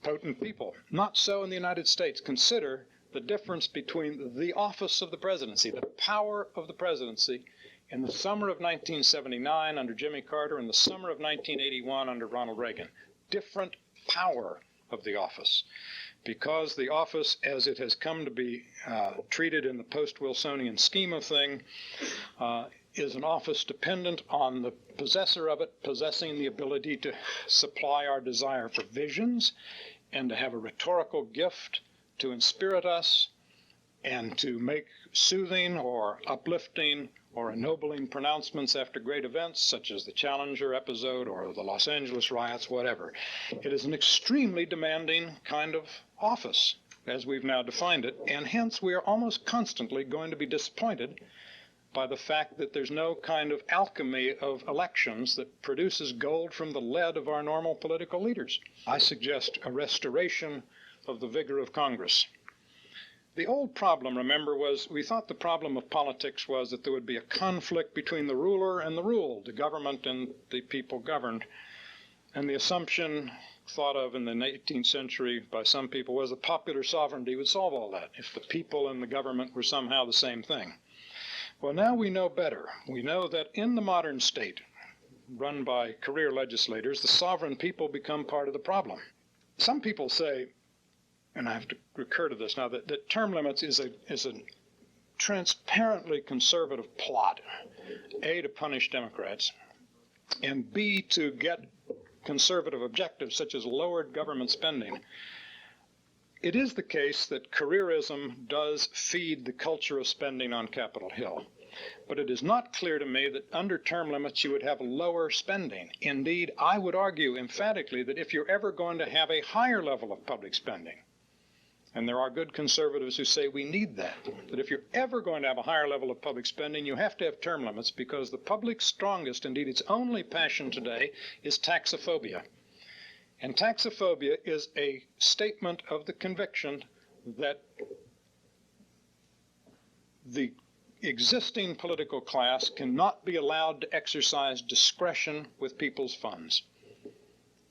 potent people. Not so in the United States. Consider the difference between the office of the presidency, the power of the presidency, in the summer of 1979 under Jimmy Carter and the summer of 1981 under Ronald Reagan. Different power of the office, because the office, as it has come to be treated in the post-Wilsonian scheme of thing, is an office dependent on the possessor of it possessing the ability to supply our desire for visions and to have a rhetorical gift to inspirit us and to make soothing or uplifting or ennobling pronouncements after great events, such as the Challenger episode or the Los Angeles riots, whatever. It is an extremely demanding kind of office. as we've now defined it, and hence we are almost constantly going to be disappointed by the fact that there's no kind of alchemy of elections that produces gold from the lead of our normal political leaders. I suggest a restoration of the vigor of Congress. The old problem, remember, was we thought the problem of politics was that there would be a conflict between the ruler and the ruled, the government and the people governed. And the assumption thought of in the 18th century by some people was that popular sovereignty would solve all that, if the people and the government were somehow the same thing. Well, now we know better. We know that in the modern state, run by career legislators, the sovereign people become part of the problem. Some people say, and I have to recur to this now, that term limits is a transparently conservative plot, A, to punish Democrats, and B, to get conservative objectives such as lowered government spending. It is the case that careerism does feed the culture of spending on Capitol Hill, but it is not clear to me that under term limits you would have lower spending. Indeed, I would argue emphatically that if you're ever going to have a higher level of public spending, and there are good conservatives who say we need that if you're ever going to have a higher level of public spending, you have to have term limits, because the public's strongest, indeed its only passion today, is taxophobia. And taxophobia is a statement of the conviction that the existing political class cannot be allowed to exercise discretion with people's funds,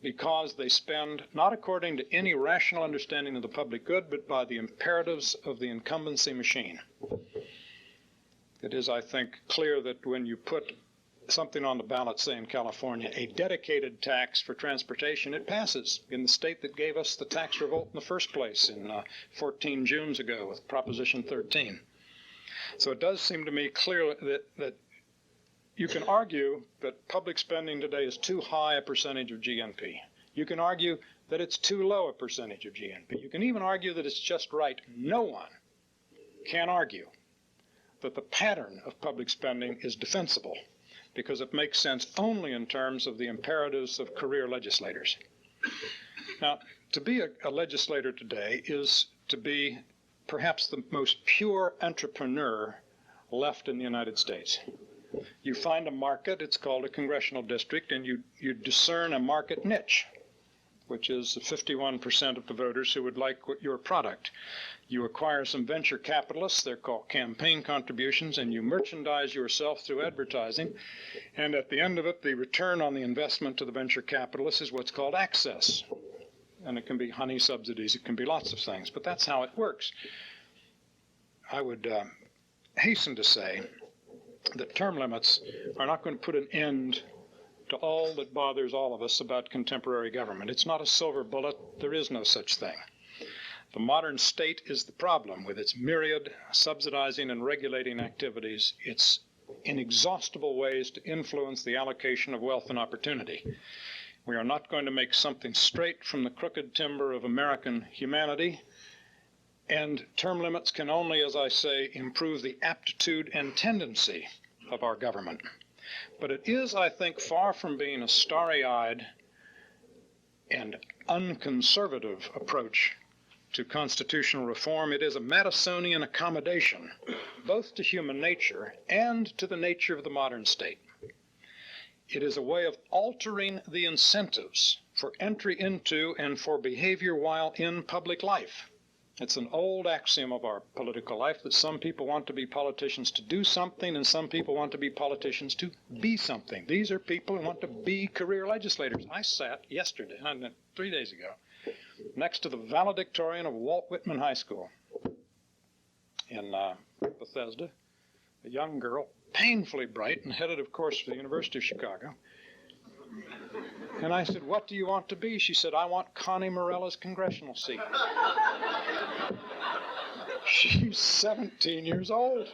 because they spend not according to any rational understanding of the public good, but by the imperatives of the incumbency machine. It is, I think, clear that when you put something on the ballot, say in California, a dedicated tax for transportation, it passes in the state that gave us the tax revolt in the first place in 14 Junes ago with Proposition 13. So it does seem to me clear that you can argue that public spending today is too high a percentage of GNP. You can argue that it's too low a percentage of GNP. You can even argue that it's just right. No one can argue that the pattern of public spending is defensible, because it makes sense only in terms of the imperatives of career legislators. Now, to be a legislator today is to be perhaps the most pure entrepreneur left in the United States. You find a market, it's called a congressional district, and you discern a market niche, which is 51% of the voters who would like your product. You acquire some venture capitalists, they're called campaign contributions, and you merchandise yourself through advertising. And at the end of it, the return on the investment to the venture capitalists is what's called access. And it can be honey subsidies, it can be lots of things, but that's how it works. I would hasten to say that term limits are not going to put an end to all that bothers all of us about contemporary government. It's not a silver bullet. There is no such thing. The modern state is the problem with its myriad subsidizing and regulating activities, its inexhaustible ways to influence the allocation of wealth and opportunity. We are not going to make something straight from the crooked timber of American humanity, and term limits can only, as I say, improve the aptitude and tendency of our government. But it is, I think, far from being a starry-eyed and unconservative approach to constitutional reform. It is a Madisonian accommodation, both to human nature and to the nature of the modern state. It is a way of altering the incentives for entry into and for behavior while in public life. It's an old axiom of our political life that some people want to be politicians to do something and some people want to be politicians to be something. These are people who want to be career legislators. I sat yesterday, 3 days ago, next to the valedictorian of Walt Whitman High School in Bethesda, a young girl, painfully bright and headed, of course, for the University of Chicago. And I said, "What do you want to be?" She said, "I want Connie Morella's congressional seat." She's 17 years old.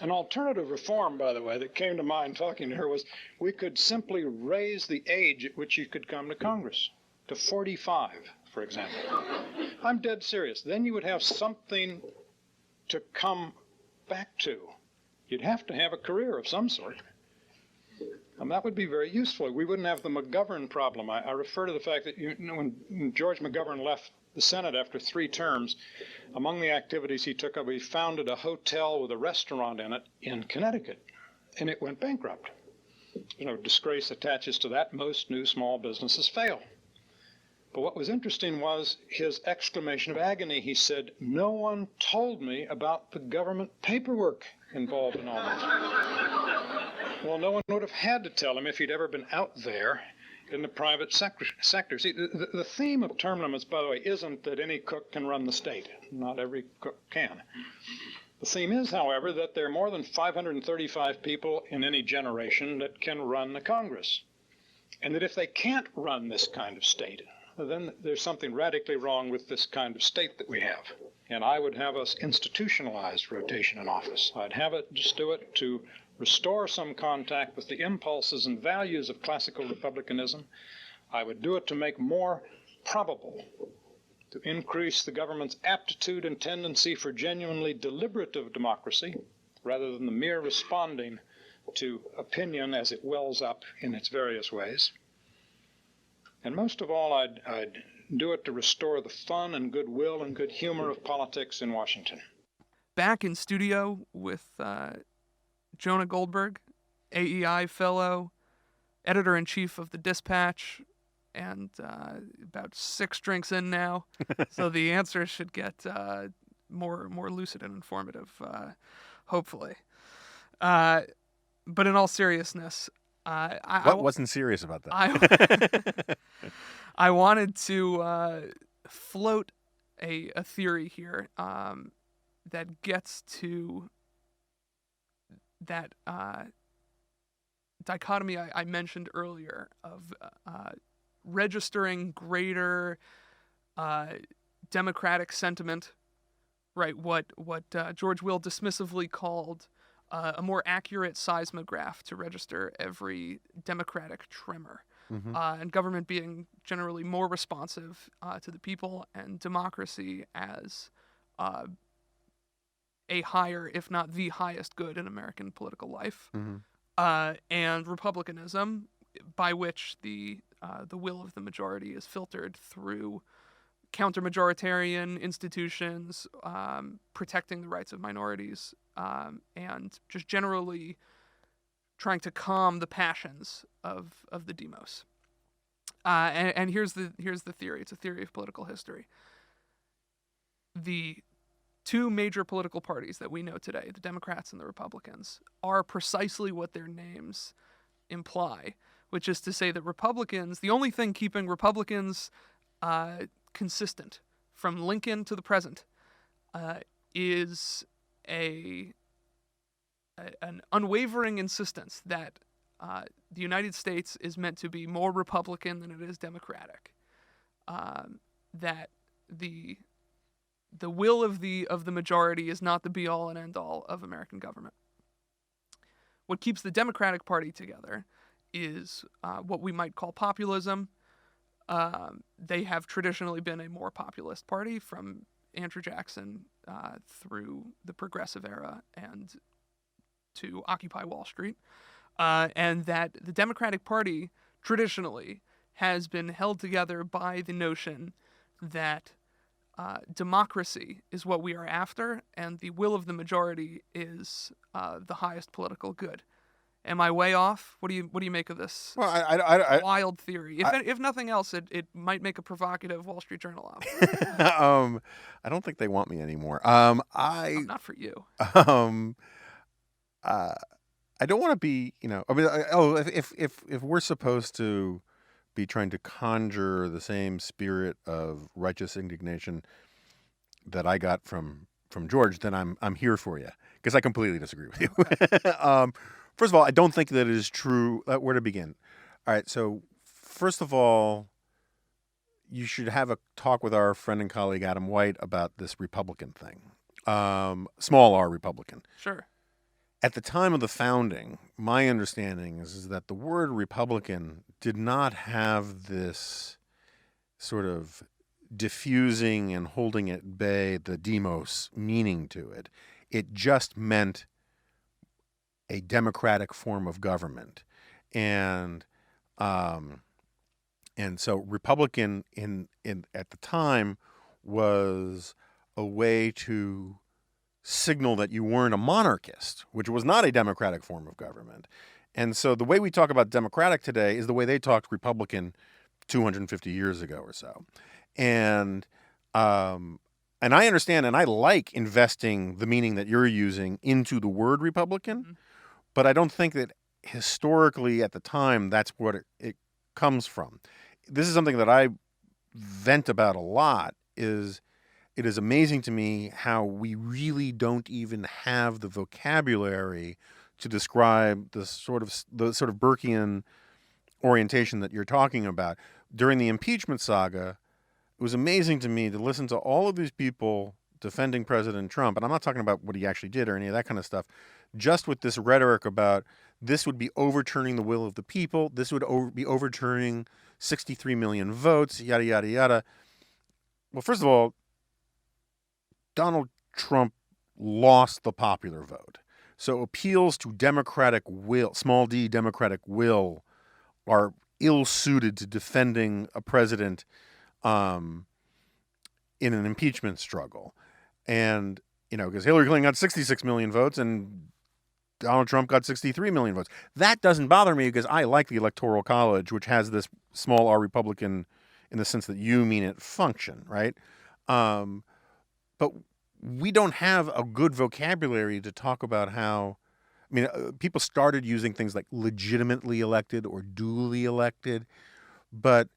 An alternative reform, by the way, that came to mind talking to her was we could simply raise the age at which you could come to Congress to 45, for example. I'm dead serious. Then you would have something to come back to. You'd have to have a career of some sort. That would be very useful. We wouldn't have the McGovern problem. I refer to the fact that when George McGovern left the Senate after 3 terms, among the activities he took up, he founded a hotel with a restaurant in it in Connecticut, and it went bankrupt. Disgrace attaches to that. Most new small businesses fail. But what was interesting was his exclamation of agony. He said, "No one told me about the government paperwork involved in all this." Well, no one would have had to tell him if he'd ever been out there in the private sector. See, the theme of term limits, by the way, isn't that any cook can run the state. Not every cook can. The theme is, however, that there are more than 535 people in any generation that can run the Congress. And that if they can't run this kind of state, then there's something radically wrong with this kind of state that we have. And I would have us institutionalized rotation in office. I'd have it just do it to restore some contact with the impulses and values of classical republicanism. I would do it to make more probable, to increase the government's aptitude and tendency for genuinely deliberative democracy, rather than the mere responding to opinion as it wells up in its various ways. And most of all, I'd do it to restore the fun and goodwill and good humor of politics in Washington. Back in studio with Jonah Goldberg, AEI fellow, editor-in-chief of the Dispatch, and about 6 drinks in now, so the answers should get more lucid and informative, hopefully. But in all seriousness, What wasn't serious about that? I wanted to float a theory here that gets to that dichotomy I mentioned earlier of registering greater democratic sentiment, right? What George Will dismissively called a more accurate seismograph to register every democratic tremor, and government being generally more responsive to the people, and democracy as a higher, if not the highest good in American political life, and republicanism, by which the will of the majority is filtered through counter-majoritarian institutions, protecting the rights of minorities, and just generally trying to calm the passions of the demos. And here's the theory. It's a theory of political history. The 2 major political parties that we know today, the Democrats and the Republicans, are precisely what their names imply, which is to say that Republicans, the only thing keeping Republicans consistent from Lincoln to the present, is an unwavering insistence that the United States is meant to be more Republican than it is Democratic. That the will of the majority is not the be-all and end-all of American government. What keeps the Democratic Party together is what we might call populism. They have traditionally been a more populist party from Andrew Jackson through the Progressive era and to Occupy Wall Street. And that the Democratic Party traditionally has been held together by the notion that democracy is what we are after, and the will of the majority is the highest political good. Am I way off? What do you make of this wild theory? If nothing else, it might make a provocative Wall Street Journal op. I don't think they want me anymore. Not for you. I don't want to be, if we're supposed to be trying to conjure the same spirit of righteous indignation that I got from George, then I'm here for you, because I completely disagree with you. First of all, I don't think that it is true. Where to begin? All right. So first of all, you should have a talk with our friend and colleague Adam White about this Republican thing. Small r Republican. Sure. At the time of the founding, my understanding is that the word Republican did not have this sort of diffusing and holding at bay the demos meaning to it. It just meant a democratic form of government. and so Republican in at the time was a way to signal that you weren't a monarchist, which was not a democratic form of government. And so the way we talk about democratic today is the way they talked Republican 250 years ago or so. And I understand and I like investing the meaning that you're using into the word Republican, but I don't think that historically at the time that's what it comes from. This is something that I vent about a lot. Is it is amazing to me how we really don't even have the vocabulary to describe the sort of Burkean orientation that you're talking about. During the impeachment saga, it was amazing to me to listen to all of these people defending President Trump, and I'm not talking about what he actually did or any of that kind of stuff, just with this rhetoric about this would be overturning the will of the people, this would be overturning 63 million votes, yada, yada, yada. Well, first of all, Donald Trump lost the popular vote. So appeals to democratic will, small d democratic will, are ill-suited to defending a president in an impeachment struggle. And, because Hillary Clinton got 66 million votes and Donald Trump got 63 million votes. That doesn't bother me because I like the Electoral College, which has this small r Republican, in the sense that you mean it, function, right? But we don't have a good vocabulary to talk about how, people started using things like legitimately elected or duly elected, but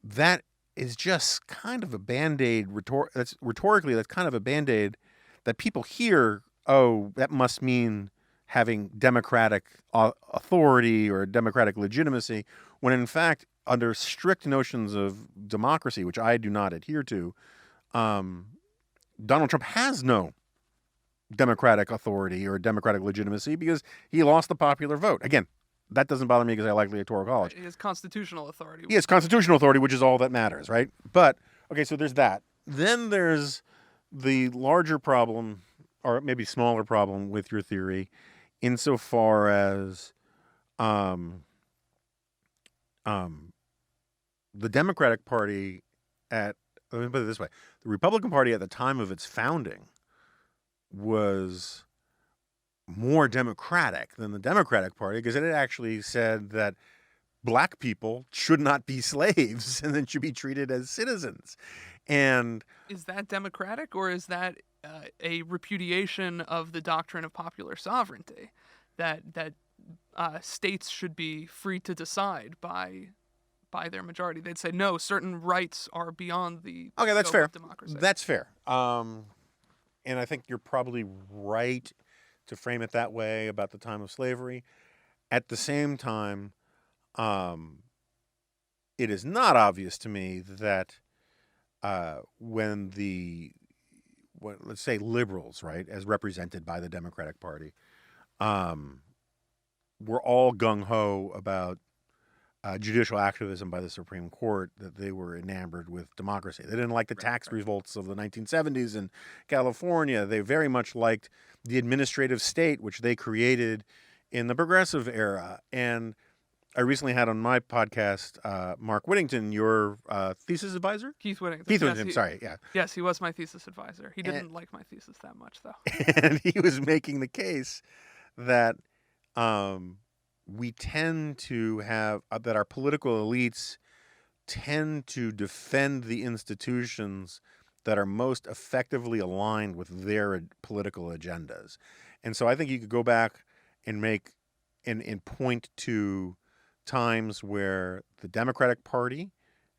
that is just kind of a Band-Aid, rhetorically, that's kind of a Band-Aid that people hear, oh, that must mean having democratic authority or democratic legitimacy, when in fact, under strict notions of democracy, which I do not adhere to, Donald Trump has no democratic authority or democratic legitimacy because he lost the popular vote. Again, that doesn't bother me because I like the Electoral College. He has constitutional authority. He has constitutional authority, which is all that matters, right? But, okay, so there's that. Then there's the larger problem, or maybe smaller problem with your theory, insofar as the Democratic Party let me put it this way. The Republican Party at the time of its founding was more democratic than the Democratic Party because it had actually said that black people should not be slaves and then should be treated as citizens. And is that democratic, or is that a repudiation of the doctrine of popular sovereignty, that states should be free to decide by their majority? They'd say no, certain rights are beyond the that's scope fair. of democracy. That's fair. And I think you're probably right to frame it that way about the time of slavery. At the same time, it is not obvious to me that when let's say liberals, right, as represented by the Democratic Party, were all gung-ho about judicial activism by the Supreme Court, that they were enamored with democracy. They didn't like the tax revolts of the 1970s in California. They very much liked the administrative state, which they created in the progressive era. And I recently had on my podcast Mark Whittington, your thesis advisor? Keith Whittington. Keith Whittington, sorry, yeah. Yes, he was my thesis advisor. He didn't like my thesis that much, though. And he was making the case that we tend to have, that our political elites tend to defend the institutions that are most effectively aligned with their political agendas. And so I think you could go back and make and point to times where the Democratic Party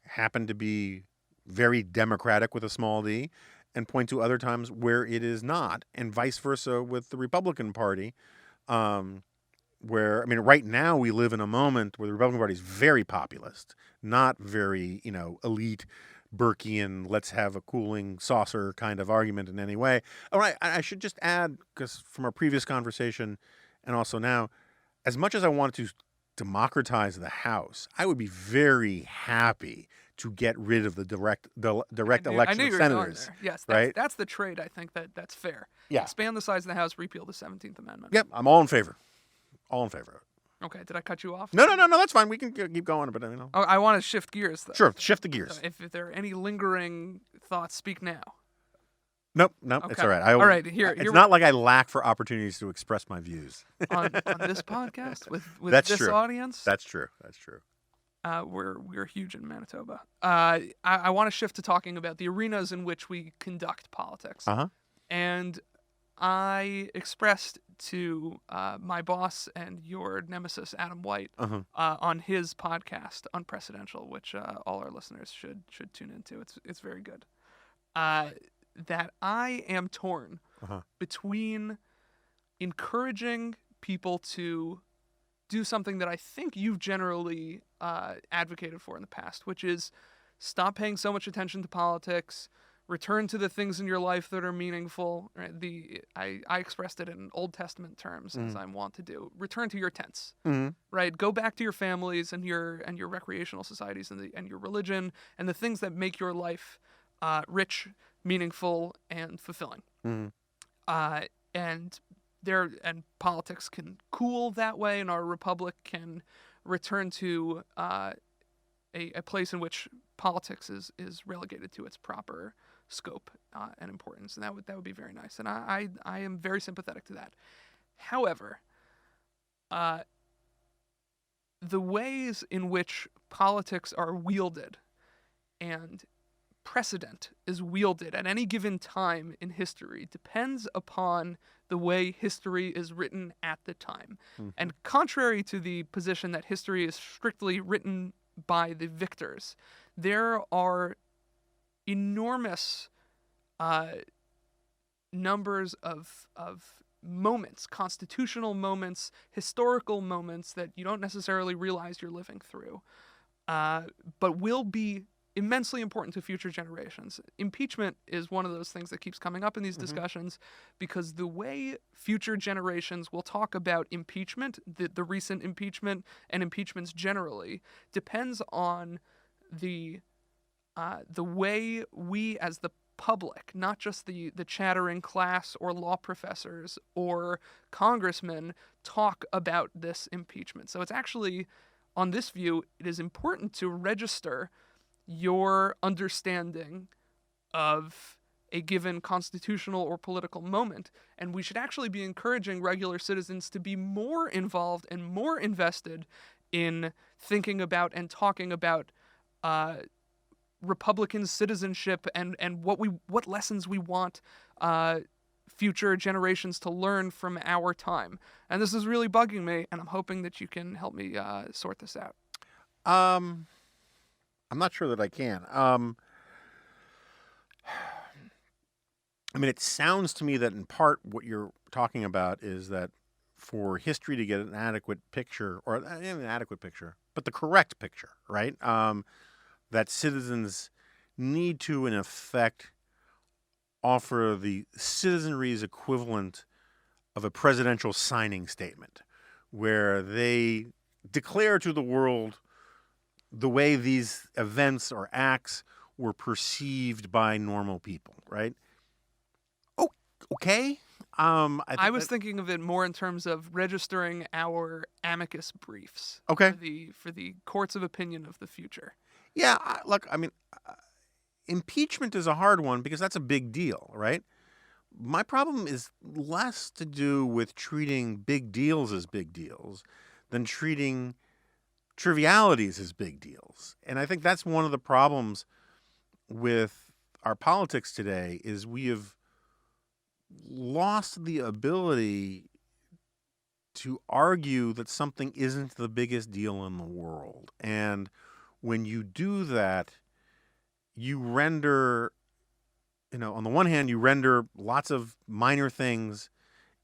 happened to be very democratic with a small d, and point to other times where it is not, and vice versa with the Republican Party, where, right now we live in a moment where the Republican Party is very populist, not very, elite, Burkean, let's have a cooling saucer kind of argument in any way. All right, I should just add, because from our previous conversation and also now, as much as I want to democratize the House, I would be very happy to get rid of the direct election of senators. Yes, right? That's the trade. I think that's fair. Yeah. Expand the size of the House, repeal the 17th Amendment. Yep, I'm all in favor. All in favor of it. Okay, did I cut you off? No, that's fine. We can keep going, but Oh, I want to shift gears, though. Sure, shift the So gears. if there are any lingering thoughts, speak now. Nope, it's Okay. all right. All right, here. It's not like I lack for opportunities to express my views. on this podcast with That's this true. audience. That's true. We're huge in Manitoba. I want to shift to talking about the arenas in which we conduct politics. And I expressed to my boss and your nemesis Adam White on his podcast Unpresidential, which all our listeners should tune into. It's very good. That I am torn between encouraging people to do something that I think you've generally advocated for in the past, which is stop paying so much attention to politics, return to the things in your life that are meaningful. Right? I expressed it in Old Testament terms, as I want to do. Return to your tents, right? Go back to your families and your recreational societies and your religion and the things that make your life rich, meaningful, and fulfilling. And politics can cool that way, and our republic can return to a place in which politics is relegated to its proper scope and importance, and that would be very nice. And I am very sympathetic to that. However, the ways in which politics are wielded and precedent is wielded at any given time in history depends upon the way history is written at the time. And contrary to the position that history is strictly written by the victors, there are enormous numbers of moments, constitutional moments, historical moments that you don't necessarily realize you're living through, but will be immensely important to future generations. Impeachment is one of those things that keeps coming up in these discussions because the way future generations will talk about impeachment, the recent impeachment and impeachments generally, depends on the way we as the public, not just the chattering class or law professors or congressmen, talk about this impeachment. So it's actually, on this view, it is important to register your understanding of a given constitutional or political moment, and we should actually be encouraging regular citizens to be more involved and more invested in thinking about and talking about Republican citizenship and what lessons we want future generations to learn from our time. And this is really bugging me, and I'm hoping that you can help me sort this out. I'm not sure that I can. I mean, it sounds to me that in part what you're talking about is that for history to get an adequate picture, or an adequate picture, but the correct picture, right? That citizens need to, in effect, offer the citizenry's equivalent of a presidential signing statement, where they declare to the world the way these events or acts were perceived by normal people, right? Oh, okay. I was thinking of it more in terms of registering our amicus briefs. Okay. For the courts of opinion of the future. Yeah, look, I mean, impeachment is a hard one because that's a big deal, right? My problem is less to do with treating big deals as big deals than treating trivialities as big deals. And I think that's one of the problems with our politics today is we have lost the ability to argue that something isn't the biggest deal in the world. And when you do that, you render, on the one hand, you render lots of minor things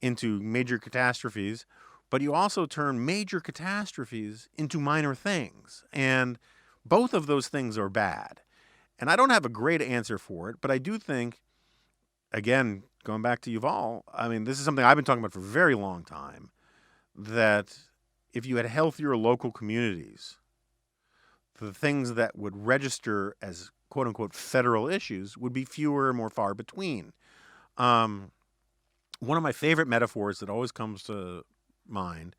into major catastrophes, but you also turn major catastrophes into minor things. And both of those things are bad. And I don't have a great answer for it, but I do think, again, going back to Yuval, I mean, this is something I've been talking about for a very long time, that if you had healthier local communities, the things that would register as quote-unquote federal issues would be fewer and more far between. One of my favorite metaphors that always comes to mind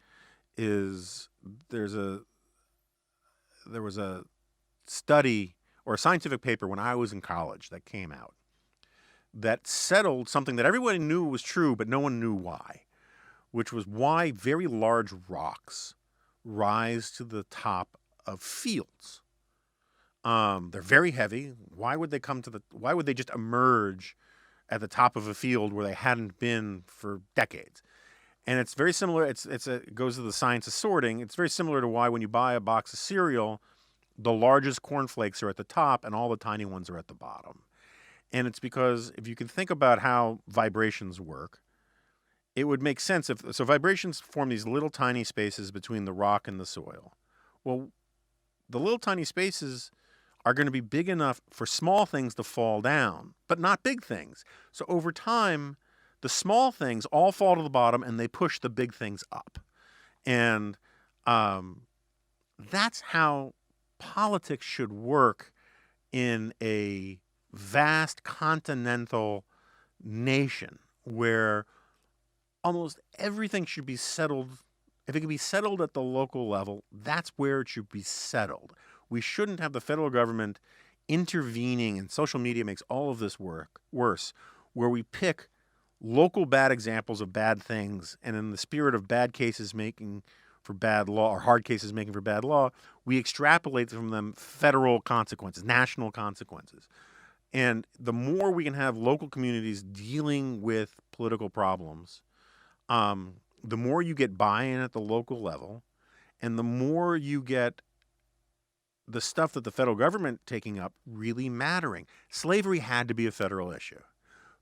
is there was a study or a scientific paper when I was in college that came out that settled something that everybody knew was true, but no one knew why, which was why very large rocks rise to the top of fields. They're very heavy. Why would they just emerge at the top of a field where they hadn't been for decades? And it's very similar. It goes to the science of sorting. It's very similar to why when you buy a box of cereal, the largest cornflakes are at the top and all the tiny ones are at the bottom. And it's because if you can think about how vibrations work, it would make sense so vibrations form these little tiny spaces between the rock and the soil. Well, the little tiny spaces are going to be big enough for small things to fall down, but not big things. So over time, the small things all fall to the bottom and they push the big things up. And that's how politics should work in a vast continental nation where almost everything should be settled. If it can be settled at the local level, that's where it should be settled. We shouldn't have the federal government intervening, and social media makes all of this worse, where we pick local bad examples of bad things, and in the spirit of bad cases making for bad law, or hard cases making for bad law, we extrapolate from them federal consequences, national consequences. And the more we can have local communities dealing with political problems, the more you get buy-in at the local level, and the more you get the stuff that the federal government taking up really mattering. Slavery had to be a federal issue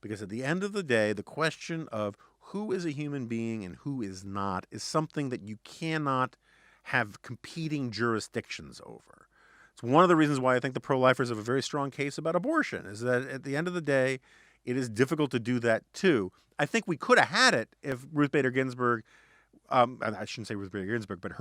because at the end of the day, the question of who is a human being and who is not is something that you cannot have competing jurisdictions over. It's one of the reasons why I think the pro-lifers have a very strong case about abortion, is that at the end of the day, it is difficult to do that too. I think we could have had it if Ruth Bader Ginsburg, I shouldn't say Ruth Bader Ginsburg, but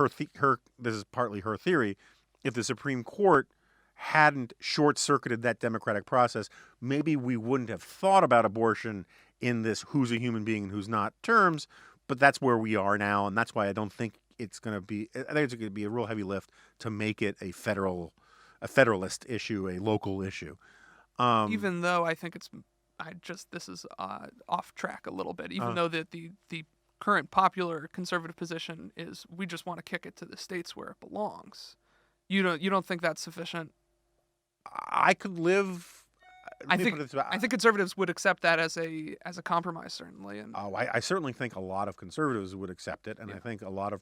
this is partly her theory, if the Supreme Court hadn't short-circuited that democratic process, maybe we wouldn't have thought about abortion in this who's a human being and who's not terms, but that's where we are now, and that's why I don't think it's going to be, I think it's going to be a real heavy lift to make it a federalist issue, a local issue. Even though I think this is off track a little bit, even though the current popular conservative position is we just want to kick it to the states where it belongs. You don't think that's sufficient? I could live. I think conservatives would accept that as a compromise, certainly. And I certainly think a lot of conservatives would accept it, and I think a lot of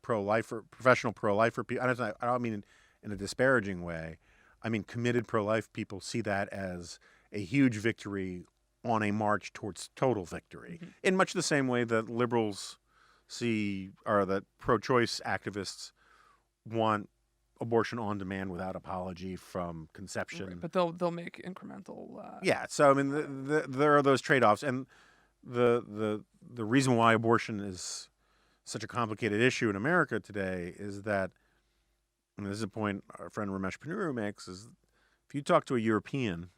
professional pro-lifer people. I don't mean in a disparaging way. I mean committed pro-life people see that as a huge victory on a march towards total victory, in much the same way that liberals that pro-choice activists want abortion on demand without apology from conception. Right, but they'll make incremental. Yeah, so I mean, there are those trade-offs, and the reason why abortion is such a complicated issue in America today is that, and this is a point our friend Ramesh Ponnuru makes, is if you talk to a European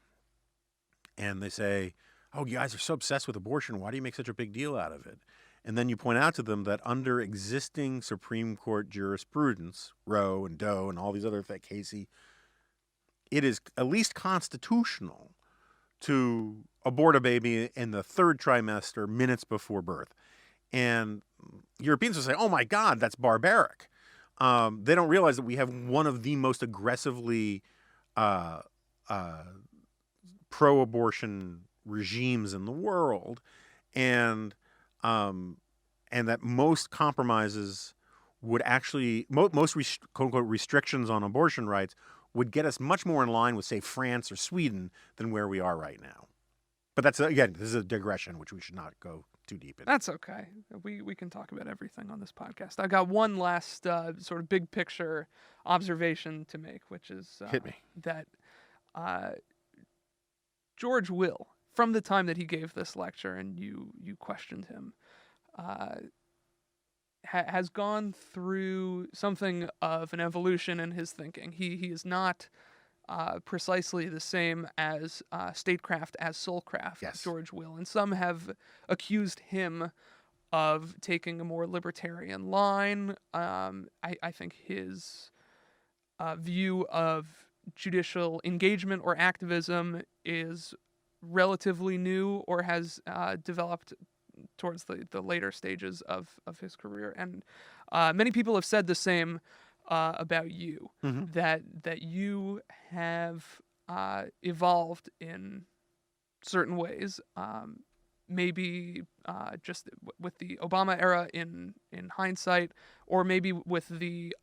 and they say, "Oh, you guys are so obsessed with abortion. Why do you make such a big deal out of it?" And then you point out to them that under existing Supreme Court jurisprudence, Roe and Doe and all these other Casey, it is at least constitutional to abort a baby in the third trimester minutes before birth. And Europeans will say, "Oh my God, that's barbaric." They don't realize that we have one of the most aggressively pro-abortion regimes in the world, and that most compromises would actually, most quote-unquote restrictions on abortion rights would get us much more in line with, say, France or Sweden than where we are right now. But that's, again, this is a digression, which we should not go too deep into. That's okay. We can talk about everything on this podcast. I got one last sort of big picture observation to make, which is Hit me. That George Will, from the time that he gave this lecture and you questioned him, has gone through something of an evolution in his thinking. He is not precisely the same as statecraft as soulcraft, yes. George Will. And some have accused him of taking a more libertarian line. I think his view of judicial engagement or activism is relatively new or has developed towards the later stages of his career. And many people have said the same about you, Mhm. that you have evolved in certain ways. Maybe just with the Obama era in hindsight, or maybe with the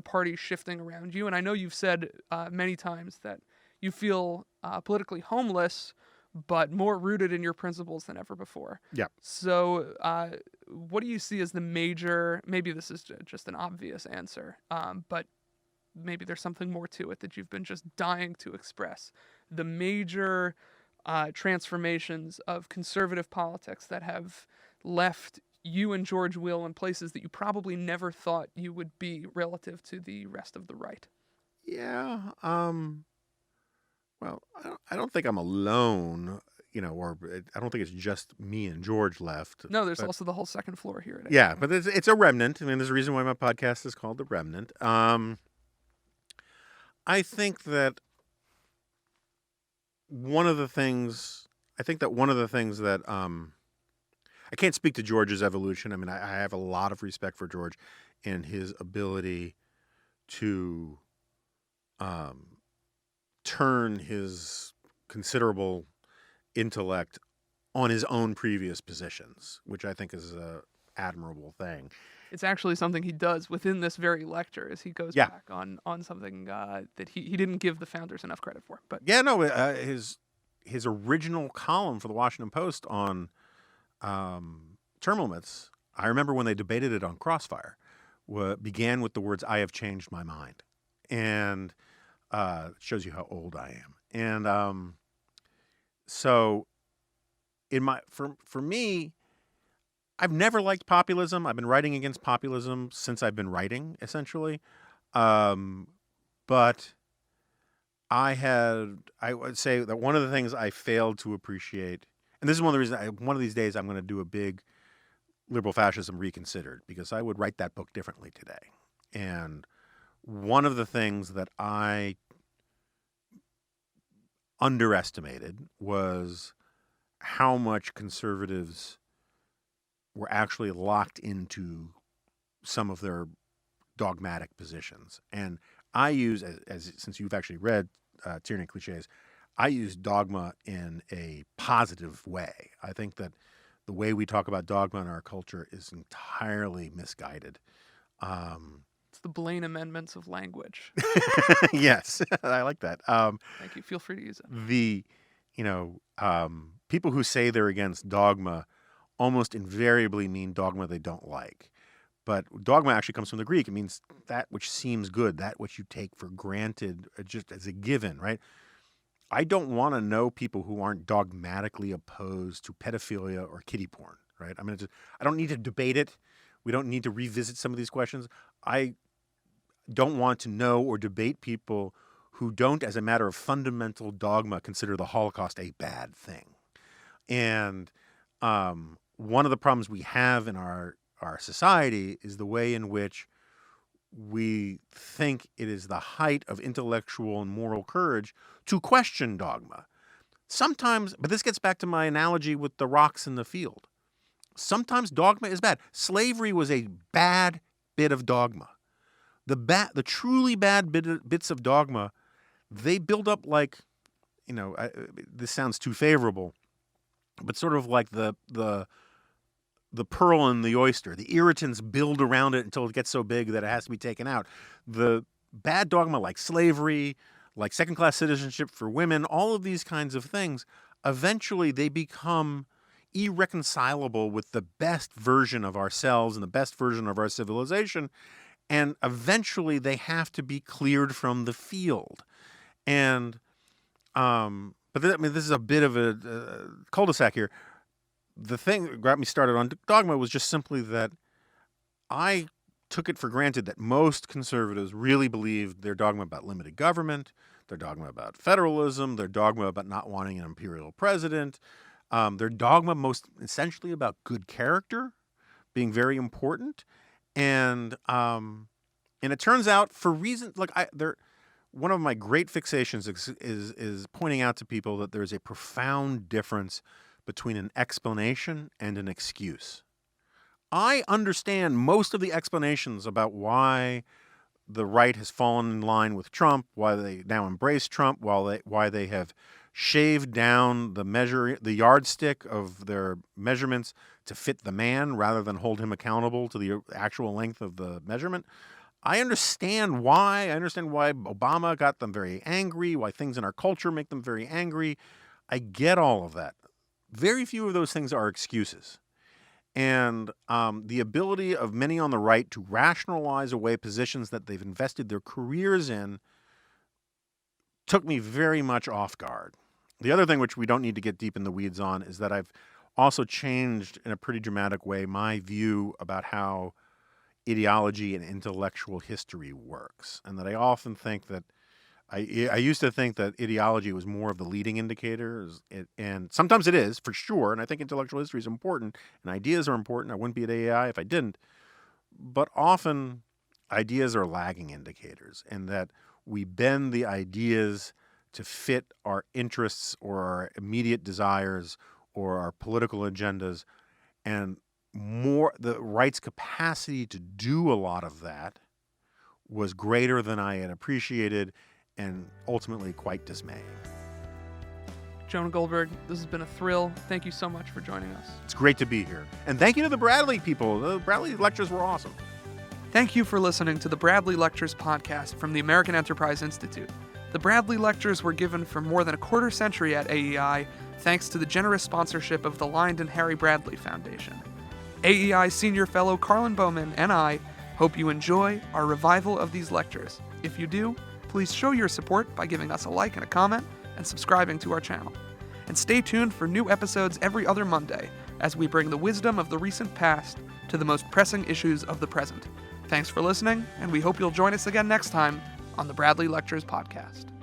party shifting around you. And I know you've said many times that you feel politically homeless, but more rooted in your principles than ever before. Yeah. So, what do you see as the major? Maybe this is just an obvious answer, but maybe there's something more to it that you've been just dying to express. The major transformations of conservative politics that have left you and George Will in places that you probably never thought you would be relative to the rest of the right. Yeah. Well, I don't think I'm alone, or I don't think it's just me and George left. No, there's but, also the whole second floor here. At yeah, AFM. but it's a remnant. I mean, there's a reason why my podcast is called The Remnant. I think that one of the things that I can't speak to George's evolution. I mean, I have a lot of respect for George and his ability to turn his considerable intellect on his own previous positions, which I think is a admirable thing. It's actually something he does within this very lecture, as he goes Yeah. back on something that he didn't give the founders enough credit for. But Yeah, no, his original column for the Washington Post on term limits, I remember when they debated it on Crossfire, began with the words, "I have changed my mind." And it shows you how old I am. And so for me, I've never liked populism. I've been writing against populism since I've been writing, essentially. But I would say that one of the things I failed to appreciate, and this is one of the reasons, one of these days I'm going to do a big Liberal Fascism Reconsidered, because I would write that book differently today. And one of the things that I underestimated was how much conservatives were actually locked into some of their dogmatic positions. And I use, since you've actually read Tyranny and Cliches, I use dogma in a positive way. I think that the way we talk about dogma in our culture is entirely misguided. it's the Blaine amendments of language. Yes, I like that. Thank you. Feel free to use it. People who say they're against dogma almost invariably mean dogma they don't like. But dogma actually comes from the Greek. It means that which seems good, that which you take for granted, just as a given, right? I don't want to know people who aren't dogmatically opposed to pedophilia or kiddie porn, right? I mean, I don't need to debate it. We don't need to revisit some of these questions. I don't want to know or debate people who don't, as a matter of fundamental dogma, consider the Holocaust a bad thing. And one of the problems we have in our society is the way in which we think it is the height of intellectual and moral courage to question dogma. Sometimes, but this gets back to my analogy with the rocks in the field. Sometimes dogma is bad. Slavery was a bad bit of dogma. The truly bad bits of dogma, they build up like, this sounds too favorable, but sort of like the pearl in the oyster. The irritants build around it until it gets so big that it has to be taken out. The bad dogma like slavery, like second-class citizenship for women, all of these kinds of things, eventually they become irreconcilable with the best version of ourselves and the best version of our civilization, and eventually they have to be cleared from the field. And this is a bit of a cul-de-sac here. The thing that got me started on dogma was just simply that I took it for granted that most conservatives really believed their dogma about limited government, their dogma about federalism, their dogma about not wanting an imperial president, their dogma most essentially about good character. being very important. And it turns out for reasons like one of my great fixations is pointing out to people that there's a profound difference between an explanation and an excuse. I understand most of the explanations about why the right has fallen in line with Trump, why they now embrace Trump, why they have shaved down the yardstick of their measurements to fit the man rather than hold him accountable to the actual length of the measurement. I understand why. I understand why Obama got them very angry, why things in our culture make them very angry. I get all of that. Very few of those things are excuses. And the ability of many on the right to rationalize away positions that they've invested their careers in took me very much off guard. The other thing, which we don't need to get deep in the weeds on, is that I've also changed in a pretty dramatic way my view about how ideology and intellectual history works. And that I often think that I used to think that ideology was more of the leading indicators, and sometimes it is, for sure, and I think intellectual history is important, and ideas are important. I wouldn't be at AEI if I didn't. But often, ideas are lagging indicators, and that we bend the ideas to fit our interests or our immediate desires or our political agendas, and the right's capacity to do a lot of that was greater than I had appreciated, and ultimately quite dismaying. Jonah Goldberg, this has been a thrill. Thank you so much for joining us. It's great to be here. And thank you to the Bradley people. The Bradley lectures were awesome. Thank you for listening to the Bradley Lectures podcast from the American Enterprise Institute. The Bradley Lectures were given for more than a quarter century at AEI, thanks to the generous sponsorship of the Lined and Harry Bradley Foundation. AEI Senior Fellow Carlin Bowman and I hope you enjoy our revival of these lectures. If you do, please show your support by giving us a like and a comment and subscribing to our channel. And stay tuned for new episodes every other Monday as we bring the wisdom of the recent past to the most pressing issues of the present. Thanks for listening, and we hope you'll join us again next time on the Bradley Lectures podcast.